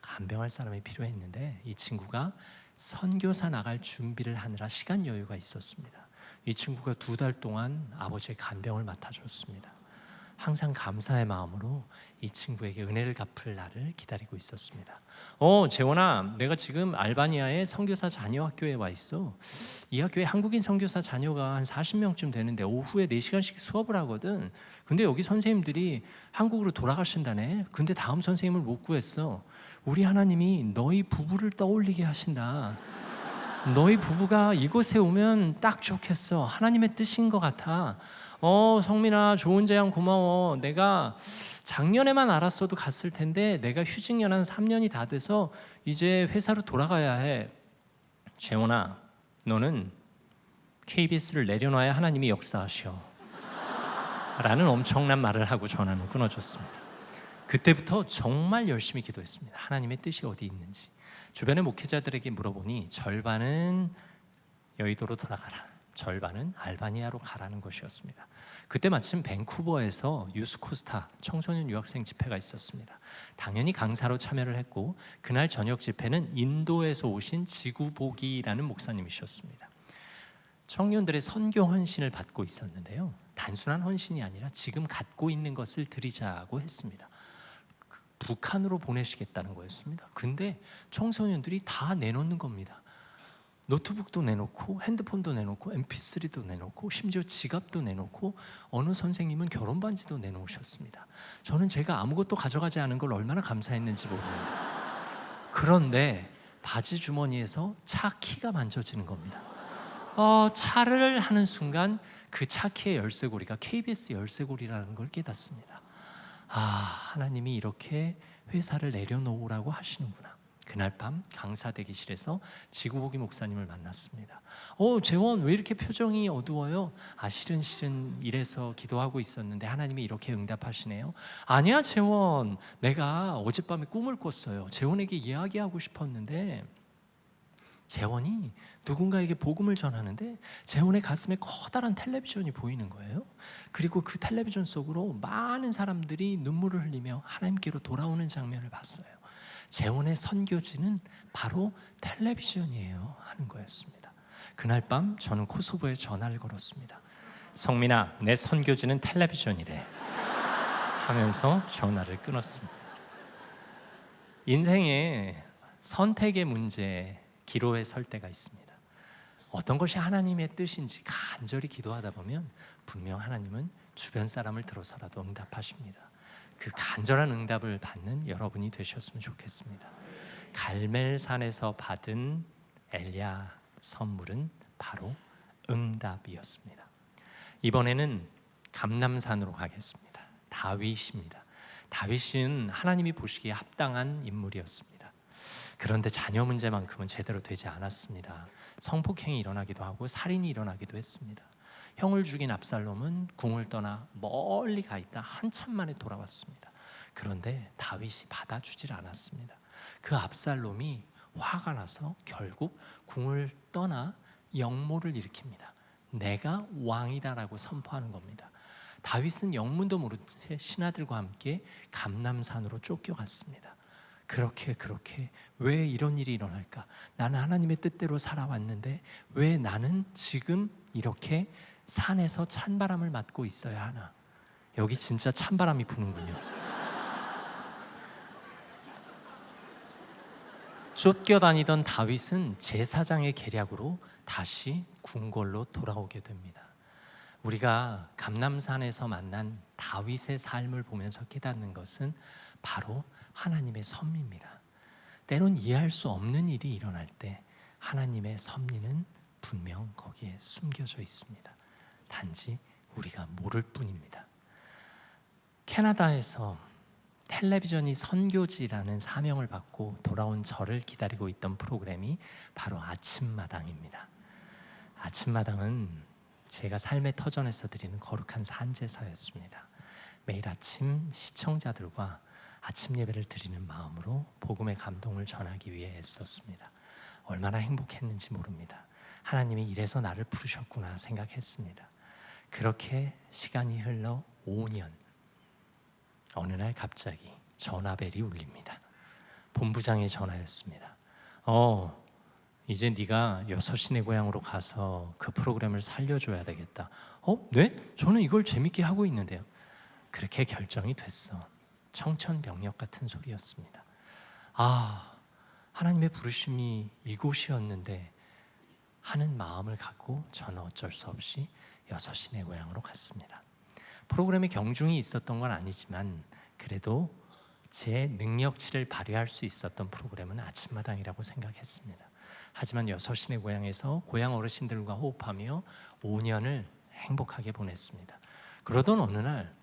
Speaker 1: 간병할 사람이 필요했는데 이 친구가 선교사 나갈 준비를 하느라 시간 여유가 있었습니다. 이 친구가 2달 동안 아버지의 간병을 맡아줬습니다. 항상 감사의 마음으로 이 친구에게 은혜를 갚을 날을 기다리고 있었습니다. 재원아, 내가 지금 알바니아의 선교사 자녀 학교에 와 있어. 이 학교에 한국인 선교사 자녀가 한 40명쯤 되는데 오후에 4시간씩 수업을 하거든. 근데 여기 선생님들이 한국으로 돌아가신다네. 근데 다음 선생님을 못 구했어. 우리 하나님이 너희 부부를 떠올리게 하신다. 너희 부부가 이곳에 오면 딱 좋겠어. 하나님의 뜻인 것 같아. 성민아, 좋은 제안 고마워. 내가 작년에만 알았어도 갔을 텐데 내가 휴직연 한 3년이 다 돼서 이제 회사로 돌아가야 해. 재원아, 너는 KBS를 내려놔야 하나님이 역사하셔. 라는 엄청난 말을 하고 전화는 끊어졌습니다. 그때부터 정말 열심히 기도했습니다. 하나님의 뜻이 어디 있는지. 주변의 목회자들에게 물어보니 절반은 여의도로 돌아가라, 절반은 알바니아로 가라는 것이었습니다. 그때 마침 밴쿠버에서 유스코스타 청소년 유학생 집회가 있었습니다. 당연히 강사로 참여를 했고 그날 저녁 집회는 인도에서 오신 지구보기라는 목사님이셨습니다. 청년들의 선교 헌신을 받고 있었는데요, 단순한 헌신이 아니라 지금 갖고 있는 것을 드리자고 했습니다. 북한으로 보내시겠다는 거였습니다. 근데 청소년들이 다 내놓는 겁니다. 노트북도 내놓고 핸드폰도 내놓고 mp3도 내놓고 심지어 지갑도 내놓고 어느 선생님은 결혼 반지도 내놓으셨습니다. 저는 제가 아무것도 가져가지 않은 걸 얼마나 감사했는지 모릅니다. 그런데 바지 주머니에서 차 키가 만져지는 겁니다. 차를 하는 순간 그 차 키의 열쇠고리가 KBS 열쇠고리라는 걸 깨닫습니다. 하나님이 이렇게 회사를 내려놓으라고 하시는구나. 그날 밤 강사 대기실에서 지구보기 목사님을 만났습니다. 재원, 왜 이렇게 표정이 어두워요? 실은 이래서 기도하고 있었는데 하나님이 이렇게 응답하시네요. 아니야 재원, 내가 어젯밤에 꿈을 꿨어요. 재원에게 이야기하고 싶었는데 재원이 누군가에게 복음을 전하는데 재원의 가슴에 커다란 텔레비전이 보이는 거예요. 그리고 그 텔레비전 속으로 많은 사람들이 눈물을 흘리며 하나님께로 돌아오는 장면을 봤어요. 재원의 선교지는 바로 텔레비전이에요 하는 거였습니다. 그날 밤 저는 코소보에 전화를 걸었습니다. 성민아, 내 선교지는 텔레비전이래 하면서 전화를 끊었습니다. 인생에 선택의 문제, 기로에 설 때가 있습니다. 어떤 것이 하나님의 뜻인지 간절히 기도하다 보면 분명 하나님은 주변 사람을 들어서라도 응답하십니다. 그 간절한 응답을 받는 여러분이 되셨으면 좋겠습니다. 갈멜산에서 받은 엘리야 선물은 바로 응답이었습니다. 이번에는 감람산으로 가겠습니다. 다윗입니다. 다윗은 하나님이 보시기에 합당한 인물이었습니다. 그런데 자녀 문제만큼은 제대로 되지 않았습니다. 성폭행이 일어나기도 하고 살인이 일어나기도 했습니다. 형을 죽인 압살롬은 궁을 떠나 멀리 가 있다 한참 만에 돌아왔습니다. 그런데 다윗이 받아주질 않았습니다. 그 압살롬이 화가 나서 결국 궁을 떠나 영모를 일으킵니다. 내가 왕이다라고 선포하는 겁니다. 다윗은 영문도 모른 채 신하들과 함께 감람산으로 쫓겨갔습니다. 그렇게 왜 이런 일이 일어날까? 나는 하나님의 뜻대로 살아왔는데 왜 나는 지금 이렇게 산에서 찬바람을 맞고 있어야 하나? 여기 진짜 찬바람이 부는군요. 쫓겨다니던 다윗은 제사장의 계략으로 다시 궁궐로 돌아오게 됩니다. 우리가 감람산에서 만난 다윗의 삶을 보면서 깨닫는 것은 바로 하나님의 섭리입니다. 때론 이해할 수 없는 일이 일어날 때 하나님의 섭리는 분명 거기에 숨겨져 있습니다. 단지 우리가 모를 뿐입니다. 캐나다에서 텔레비전이 선교지라는 사명을 받고 돌아온 저를 기다리고 있던 프로그램이 바로 아침마당입니다. 아침마당은 제가 삶의 터전에서 드리는 거룩한 산제사였습니다. 매일 아침 시청자들과 아침 예배를 드리는 마음으로 복음의 감동을 전하기 위해 애썼습니다. 얼마나 행복했는지 모릅니다. 하나님이 이래서 나를 부르셨구나 생각했습니다. 그렇게 시간이 흘러 5년, 어느 날 갑자기 전화벨이 울립니다. 본부장의 전화였습니다. 이제 네가 여섯 내 고향으로 가서 그 프로그램을 살려줘야 되겠다. 네? 저는 이걸 재밌게 하고 있는데요. 그렇게 결정이 됐어. 청천벽력 같은 소리였습니다. 하나님의 부르심이 이곳이었는데 하는 마음을 갖고 저는 어쩔 수 없이 여섯 내 고향으로 갔습니다. 프로그램에 경중이 있었던 건 아니지만 그래도 제 능력치를 발휘할 수 있었던 프로그램은 아침마당이라고 생각했습니다. 하지만 여섯 내 고향에서 고향 어르신들과 호흡하며 5년을 행복하게 보냈습니다. 그러던 어느 날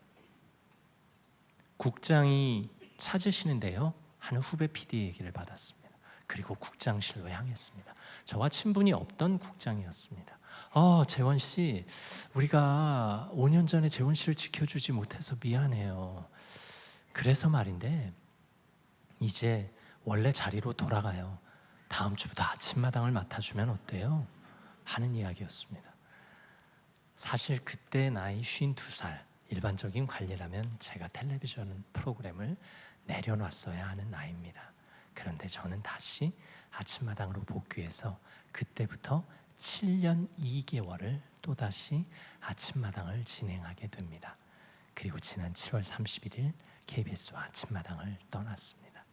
Speaker 1: 국장이 찾으시는데요, 하는 후배 PD 얘기를 받았습니다. 그리고 국장실로 향했습니다. 저와 친분이 없던 국장이었습니다. 재원 씨, 우리가 5년 전에 재원 씨를 지켜주지 못해서 미안해요. 그래서 말인데 이제 원래 자리로 돌아가요. 다음 주부터 아침마당을 맡아주면 어때요? 하는 이야기였습니다. 사실 그때 나이 52살, 일반적인 관리라면 제가 텔레비전 프로그램을 내려놨어야 하는 나이입니다. 그런데 저는 다시 아침마당으로 복귀해서 그때부터 7년 2개월을 또다시 아침마당을 진행하게 됩니다. 그리고 지난 7월 31일 KBS와 아침마당을 떠났습니다.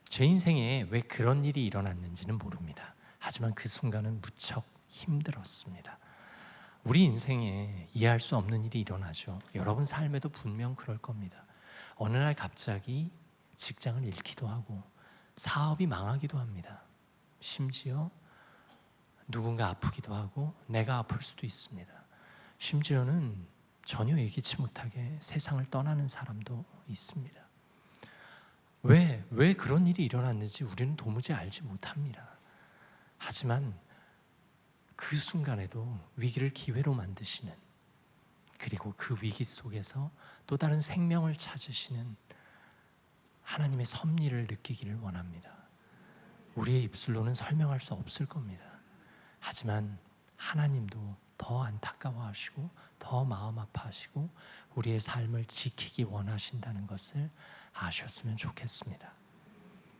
Speaker 1: 제 인생에 왜 그런 일이 일어났는지는 모릅니다. 하지만 그 순간은 무척 힘들었습니다. 우리 인생에 이해할 수 없는 일이 일어나죠. 여러분 삶에도 분명 그럴 겁니다. 어느 날 갑자기 직장을 잃기도 하고 사업이 망하기도 합니다. 심지어 누군가 아프기도 하고 내가 아플 수도 있습니다. 심지어는 전혀 예기치 못하게 세상을 떠나는 사람도 있습니다. 왜 그런 일이 일어났는지 우리는 도무지 알지 못합니다. 하지만 그 순간에도 위기를 기회로 만드시는, 그리고 그 위기 속에서 또 다른 생명을 찾으시는 하나님의 섭리를 느끼기를 원합니다. 우리의 입술로는 설명할 수 없을 겁니다. 하지만 하나님도 더 안타까워하시고 더 마음 아파하시고 우리의 삶을 지키기 원하신다는 것을 아셨으면 좋겠습니다.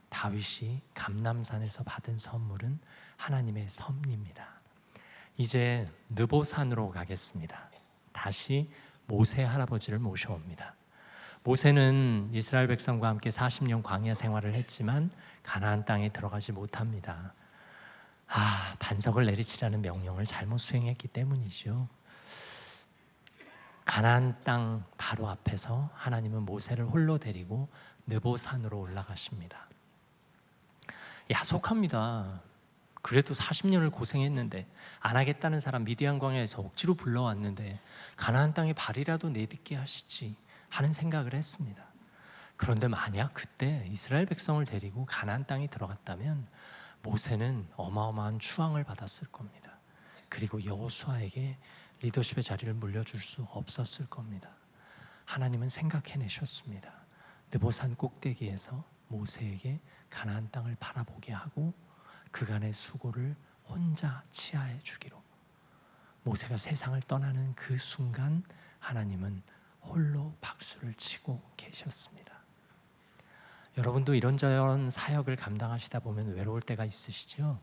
Speaker 1: 다윗이 감람산에서 받은 선물은 하나님의 섭리입니다. 이제 느보산으로 가겠습니다. 다시 모세 할아버지를 모셔옵니다. 모세는 이스라엘 백성과 함께 40년 광야 생활을 했지만 가나안 땅에 들어가지 못합니다. 반석을 내리치라는 명령을 잘못 수행했기 때문이죠. 가나안 땅 바로 앞에서 하나님은 모세를 홀로 데리고 느보산으로 올라가십니다. 야속합니다. 그래도 40년을 고생했는데 안 하겠다는 사람 미디안 광야에서 억지로 불러왔는데 가나안 땅에 발이라도 내딛게 하시지 하는 생각을 했습니다. 그런데 만약 그때 이스라엘 백성을 데리고 가나안 땅에 들어갔다면 모세는 어마어마한 추앙을 받았을 겁니다. 그리고 여호수아에게 리더십의 자리를 물려줄 수 없었을 겁니다. 하나님은 생각해내셨습니다. 느보산 꼭대기에서 모세에게 가나안 땅을 바라보게 하고 그간의 수고를 혼자 치하해 주기로. 모세가 세상을 떠나는 그 순간 하나님은 홀로 박수를 치고 계셨습니다. 여러분도 이런저런 사역을 감당하시다 보면 외로울 때가 있으시죠?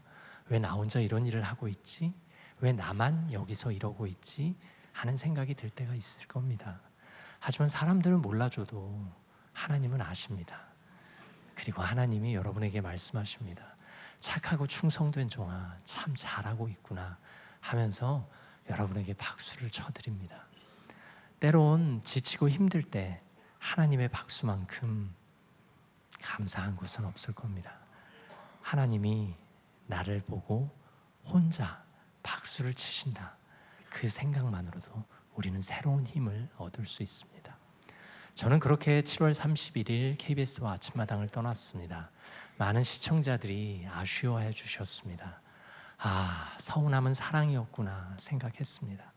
Speaker 1: 왜 나 혼자 이런 일을 하고 있지? 왜 나만 여기서 이러고 있지? 하는 생각이 들 때가 있을 겁니다. 하지만 사람들은 몰라줘도 하나님은 아십니다. 그리고 하나님이 여러분에게 말씀하십니다. 착하고 충성된 종아, 참 잘하고 있구나 하면서 여러분에게 박수를 쳐드립니다. 때론 지치고 힘들 때 하나님의 박수만큼 감사한 곳은 없을 겁니다. 하나님이 나를 보고 혼자 박수를 치신다. 그 생각만으로도 우리는 새로운 힘을 얻을 수 있습니다. 저는 그렇게 7월 31일 KBS와 아침마당을 떠났습니다. 많은 시청자들이 아쉬워해 주셨습니다. 서운함은 사랑이었구나 생각했습니다.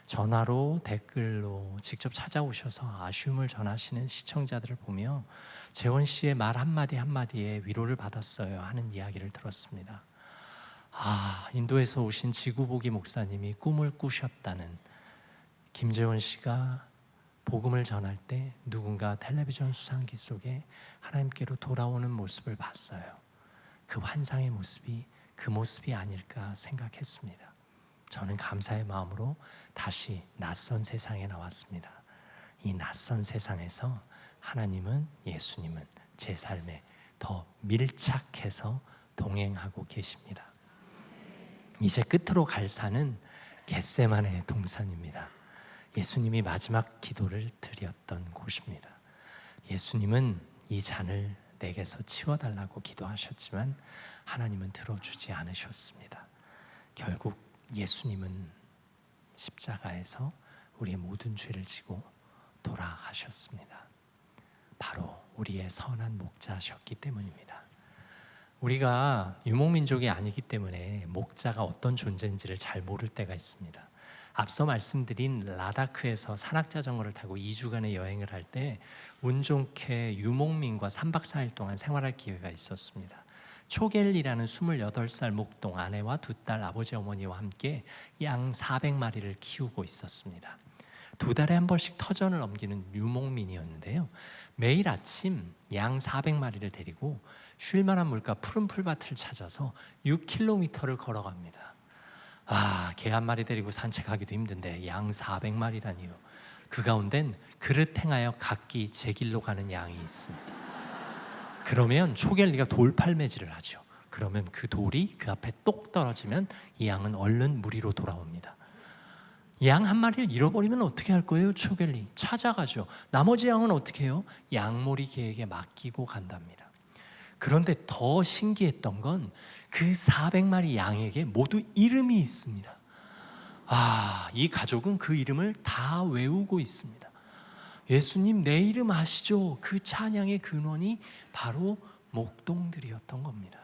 Speaker 1: 전화로 댓글로 직접 찾아오셔서 아쉬움을 전하시는 시청자들을 보며 재원 씨의 말 한마디 한마디에 위로를 받았어요 하는 이야기를 들었습니다. 인도에서 오신 지구보기 목사님이 꿈을 꾸셨다는, 김재원 씨가 복음을 전할 때 누군가 텔레비전 수상기 속에 하나님께로 돌아오는 모습을 봤어요. 그 환상의 모습이 그 모습이 아닐까 생각했습니다. 저는 감사의 마음으로 다시 낯선 세상에 나왔습니다. 이 낯선 세상에서 하나님은, 예수님은 제 삶에 더 밀착해서 동행하고 계십니다. 이제 끝으로 갈 산은 겟세마네 동산입니다. 예수님이 마지막 기도를 드렸던 곳입니다. 예수님은 이 잔을 내게서 치워달라고 기도하셨지만 하나님은 들어주지 않으셨습니다. 결국 예수님은 십자가에서 우리의 모든 죄를 지고 돌아가셨습니다. 바로 우리의 선한 목자셨기 때문입니다. 우리가 유목민족이 아니기 때문에 목자가 어떤 존재인지를 잘 모를 때가 있습니다. 앞서 말씀드린 라다크에서 산악자전거를 타고 2주간의 여행을 할 때 운 좋게 유목민과 3박 4일 동안 생활할 기회가 있었습니다. 초겔리라는 28살 목동 아내와 2딸, 아버지 어머니와 함께 양 400마리를 키우고 있었습니다. 2달에 한 번씩 터전을 넘기는 유목민이었는데요. 매일 아침 양 400마리를 데리고 쉴만한 물가 푸른 풀밭을 찾아서 6km를 걸어갑니다. 개 한 마리 데리고 산책하기도 힘든데 양 400마리라니요. 그 가운데는 그릇 행하여 각기 제 길로 가는 양이 있습니다. 그러면 초겔리가 돌팔매질을 하죠. 그러면 그 돌이 그 앞에 똑 떨어지면 이 양은 얼른 무리로 돌아옵니다. 양 한 마리를 잃어버리면 어떻게 할 거예요? 초겔리 찾아가죠. 나머지 양은 어떻게 해요? 양몰이 개에게 맡기고 간답니다. 그런데 더 신기했던 건 그 400마리 양에게 모두 이름이 있습니다. 이 가족은 그 이름을 다 외우고 있습니다. 예수님 내 이름 아시죠? 그 찬양의 근원이 바로 목동들이었던 겁니다.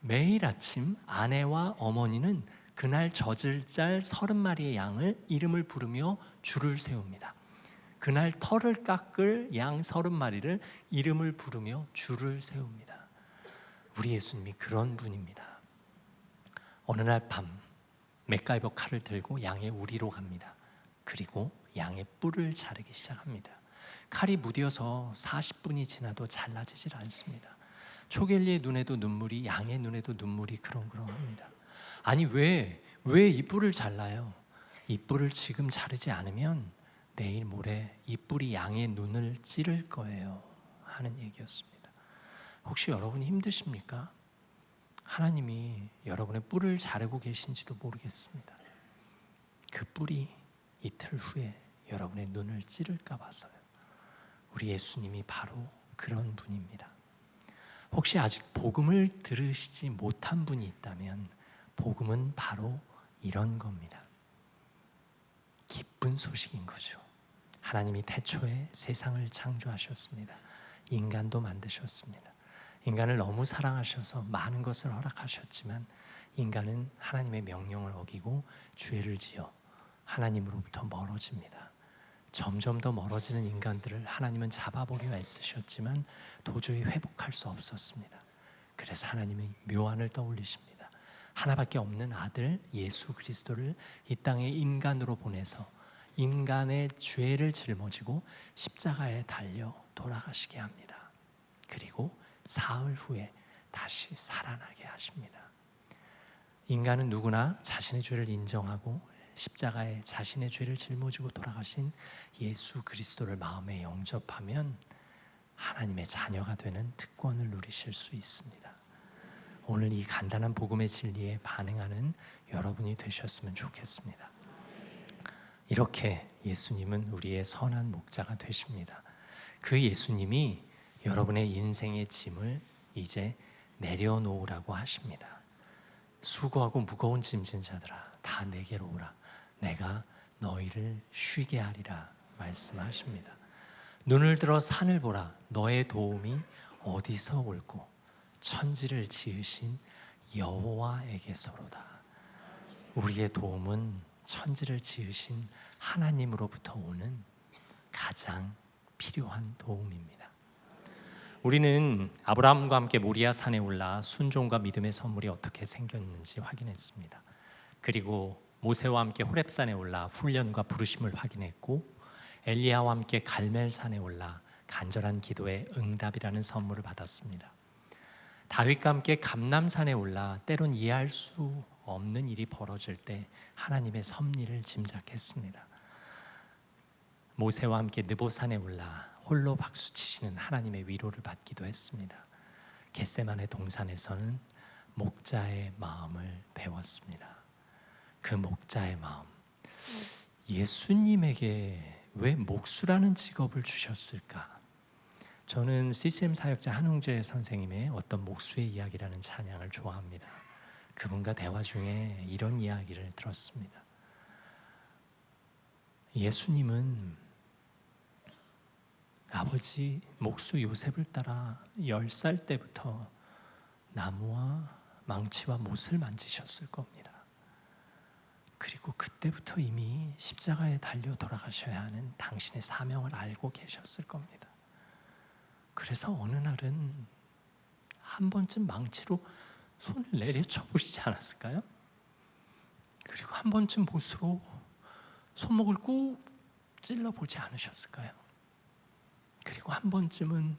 Speaker 1: 매일 아침 아내와 어머니는 그날 젖을 짤 30마리의 양을 이름을 부르며 줄을 세웁니다. 그날 털을 깎을 양 30마리를 이름을 부르며 줄을 세웁니다. 우리 예수님이 그런 분입니다. 어느 날 밤 맥가이버 칼을 들고 양의 우리로 갑니다. 그리고 양의 뿔을 자르기 시작합니다. 칼이 무뎌서 40분이 지나도 잘라지질 않습니다. 초겔리의 눈에도 눈물이, 양의 눈에도 눈물이 그렁그렁합니다. 아니 왜 이 뿔을 잘라요? 이 뿔을 지금 자르지 않으면 내일 모레 이 뿔이 양의 눈을 찌를 거예요 하는 얘기였습니다. 혹시 여러분이 힘드십니까? 하나님이 여러분의 뿔을 자르고 계신지도 모르겠습니다. 그 뿔이 이틀 후에 여러분의 눈을 찌를까 봐서요. 우리 예수님이 바로 그런 분입니다. 혹시 아직 복음을 들으시지 못한 분이 있다면 복음은 바로 이런 겁니다. 기쁜 소식인 거죠. 하나님이 태초에 세상을 창조하셨습니다. 인간도 만드셨습니다. 인간을 너무 사랑하셔서 많은 것을 허락하셨지만 인간은 하나님의 명령을 어기고 죄를 지어 하나님으로부터 멀어집니다. 점점 더 멀어지는 인간들을 하나님은 잡아보려 애쓰셨지만 도저히 회복할 수 없었습니다. 그래서 하나님이 묘안을 떠올리십니다. 하나밖에 없는 아들 예수 그리스도를 이 땅에 인간으로 보내서 인간의 죄를 짊어지고 십자가에 달려 돌아가시게 합니다. 그리고 사흘 후에 다시 살아나게 하십니다. 인간은 누구나 자신의 죄를 인정하고 십자가에 자신의 죄를 짊어지고 돌아가신 예수 그리스도를 마음에 영접하면 하나님의 자녀가 되는 특권을 누리실 수 있습니다. 오늘 이 간단한 복음의 진리에 반응하는 여러분이 되셨으면 좋겠습니다. 이렇게 예수님은 우리의 선한 목자가 되십니다. 그 예수님이 여러분의 인생의 짐을 이제 내려놓으라고 하십니다. 수고하고 무거운 짐진 자들아 다 내게로 오라. 내가 너희를 쉬게 하리라 말씀하십니다. 눈을 들어 산을 보라. 너의 도움이 어디서 올꼬? 천지를 지으신 여호와에게서로다. 우리의 도움은 천지를 지으신 하나님으로부터 오는 가장 필요한 도움입니다. 우리는 아브라함과 함께 모리아 산에 올라 순종과 믿음의 선물이 어떻게 생겼는지 확인했습니다. 그리고 모세와 함께 호렙산에 올라 훈련과 부르심을 확인했고 엘리야와 함께 갈멜산에 올라 간절한 기도의 응답이라는 선물을 받았습니다. 다윗과 함께 감람산에 올라 때론 이해할 수 없는 일이 벌어질 때 하나님의 섭리를 짐작했습니다. 모세와 함께 느보산에 올라 홀로 박수치시는 하나님의 위로를 받기도 했습니다. 겟세마네 동산에서는 목자의 마음을 배웠습니다. 그 목자의 마음, 예수님에게 왜 목수라는 직업을 주셨을까? 저는 CCM 사역자 한웅재 선생님의 어떤 목수의 이야기라는 찬양을 좋아합니다. 그분과 대화 중에 이런 이야기를 들었습니다. 예수님은 아버지 목수 요셉을 따라 10살 때부터 나무와 망치와 못을 만지셨을 겁니다. 그리고 그때부터 이미 십자가에 달려 돌아가셔야 하는 당신의 사명을 알고 계셨을 겁니다. 그래서 어느 날은 한 번쯤 망치로 손을 내려쳐 보시지 않았을까요? 그리고 한 번쯤 못으로 손목을 꾹 찔러보지 않으셨을까요? 그리고 한 번쯤은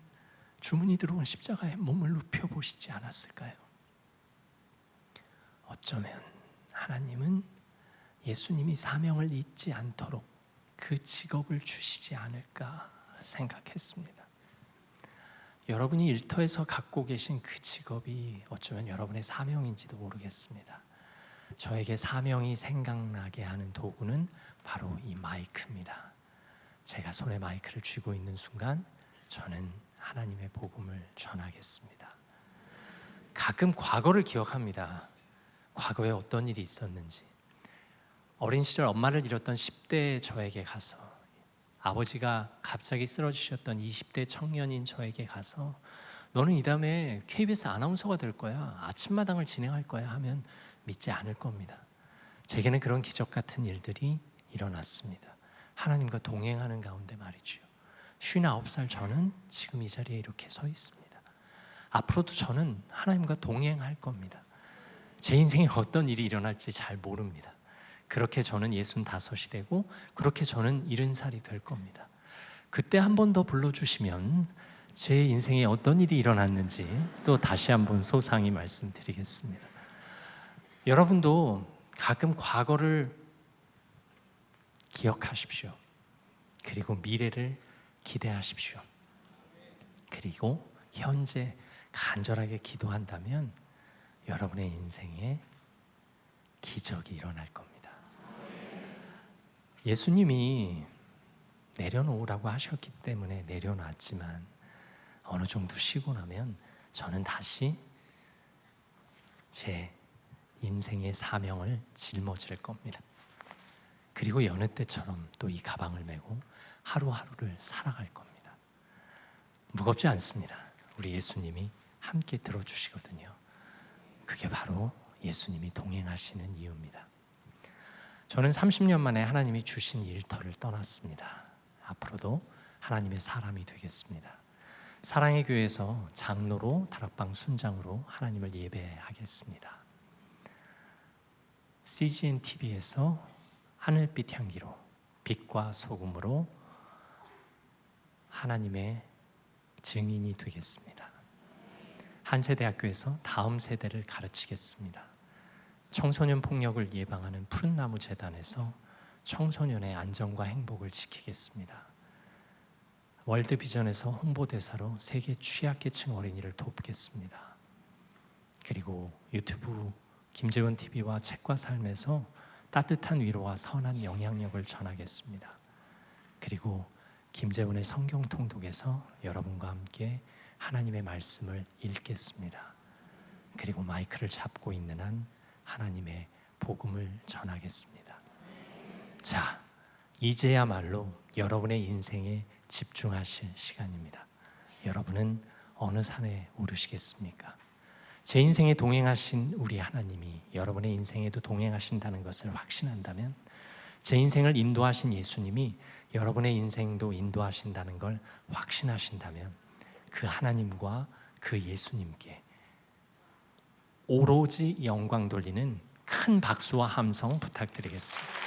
Speaker 1: 주문이 들어온 십자가에 몸을 눕혀보시지 않았을까요? 어쩌면 하나님은 예수님이 사명을 잊지 않도록 그 직업을 주시지 않을까 생각했습니다. 여러분이 일터에서 갖고 계신 그 직업이 어쩌면 여러분의 사명인지도 모르겠습니다. 저에게 사명이 생각나게 하는 도구는 바로 이 마이크입니다. 제가 손에 마이크를 쥐고 있는 순간 저는 하나님의 복음을 전하겠습니다. 가끔 과거를 기억합니다. 과거에 어떤 일이 있었는지. 어린 시절 엄마를 잃었던 10대 저에게 가서, 아버지가 갑자기 쓰러지셨던 20대 청년인 저에게 가서 너는 이 다음에 KBS 아나운서가 될 거야, 아침마당을 진행할 거야 하면 믿지 않을 겁니다. 제게는 그런 기적 같은 일들이 일어났습니다. 하나님과 동행하는 가운데 말이죠. 59살 저는 지금 이 자리에 이렇게 서 있습니다. 앞으로도 저는 하나님과 동행할 겁니다. 제 인생에 어떤 일이 일어날지 잘 모릅니다. 그렇게 저는 65이 되고 그렇게 저는 70살이 될 겁니다. 그때 한 번 더 불러주시면 제 인생에 어떤 일이 일어났는지 또 다시 한번 소상히 말씀드리겠습니다. 여러분도 가끔 과거를 기억하십시오. 그리고 미래를 기대하십시오. 그리고 현재 간절하게 기도한다면 여러분의 인생에 기적이 일어날 겁니다. 예수님이 내려놓으라고 하셨기 때문에 내려놨지만 어느 정도 쉬고 나면 저는 다시 제 인생의 사명을 짊어질 겁니다. 그리고 여느 때처럼 또 이 가방을 메고 하루하루를 살아갈 겁니다. 무겁지 않습니다. 우리 예수님이 함께 들어주시거든요. 그게 바로 예수님이 동행하시는 이유입니다. 저는 30년 만에 하나님이 주신 일터를 떠났습니다. 앞으로도 하나님의 사람이 되겠습니다. 사랑의 교회에서 장로로, 다락방 순장으로 하나님을 예배하겠습니다. CGN TV에서 하늘빛 향기로, 빛과 소금으로 하나님의 증인이 되겠습니다. 한세대학교에서 다음 세대를 가르치겠습니다. 청소년 폭력을 예방하는 푸른나무 재단에서 청소년의 안전과 행복을 지키겠습니다. 월드비전에서 홍보대사로 세계 취약계층 어린이를 돕겠습니다. 그리고 유튜브 김재원 TV와 책과 삶에서 따뜻한 위로와 선한 영향력을 전하겠습니다. 그리고 김재원의 성경 통독에서 여러분과 함께 하나님의 말씀을 읽겠습니다. 그리고 마이크를 잡고 있는 한 하나님의 복음을 전하겠습니다. 자, 이제야말로 여러분의 인생에 집중하실 시간입니다. 여러분은 어느 산에 오르시겠습니까? 제 인생에 동행하신 우리 하나님이 여러분의 인생에도 동행하신다는 것을 확신한다면, 제 인생을 인도하신 예수님이 여러분의 인생도 인도하신다는 걸 확신하신다면, 그 하나님과 그 예수님께 오로지 영광 돌리는 큰 박수와 함성 부탁드리겠습니다.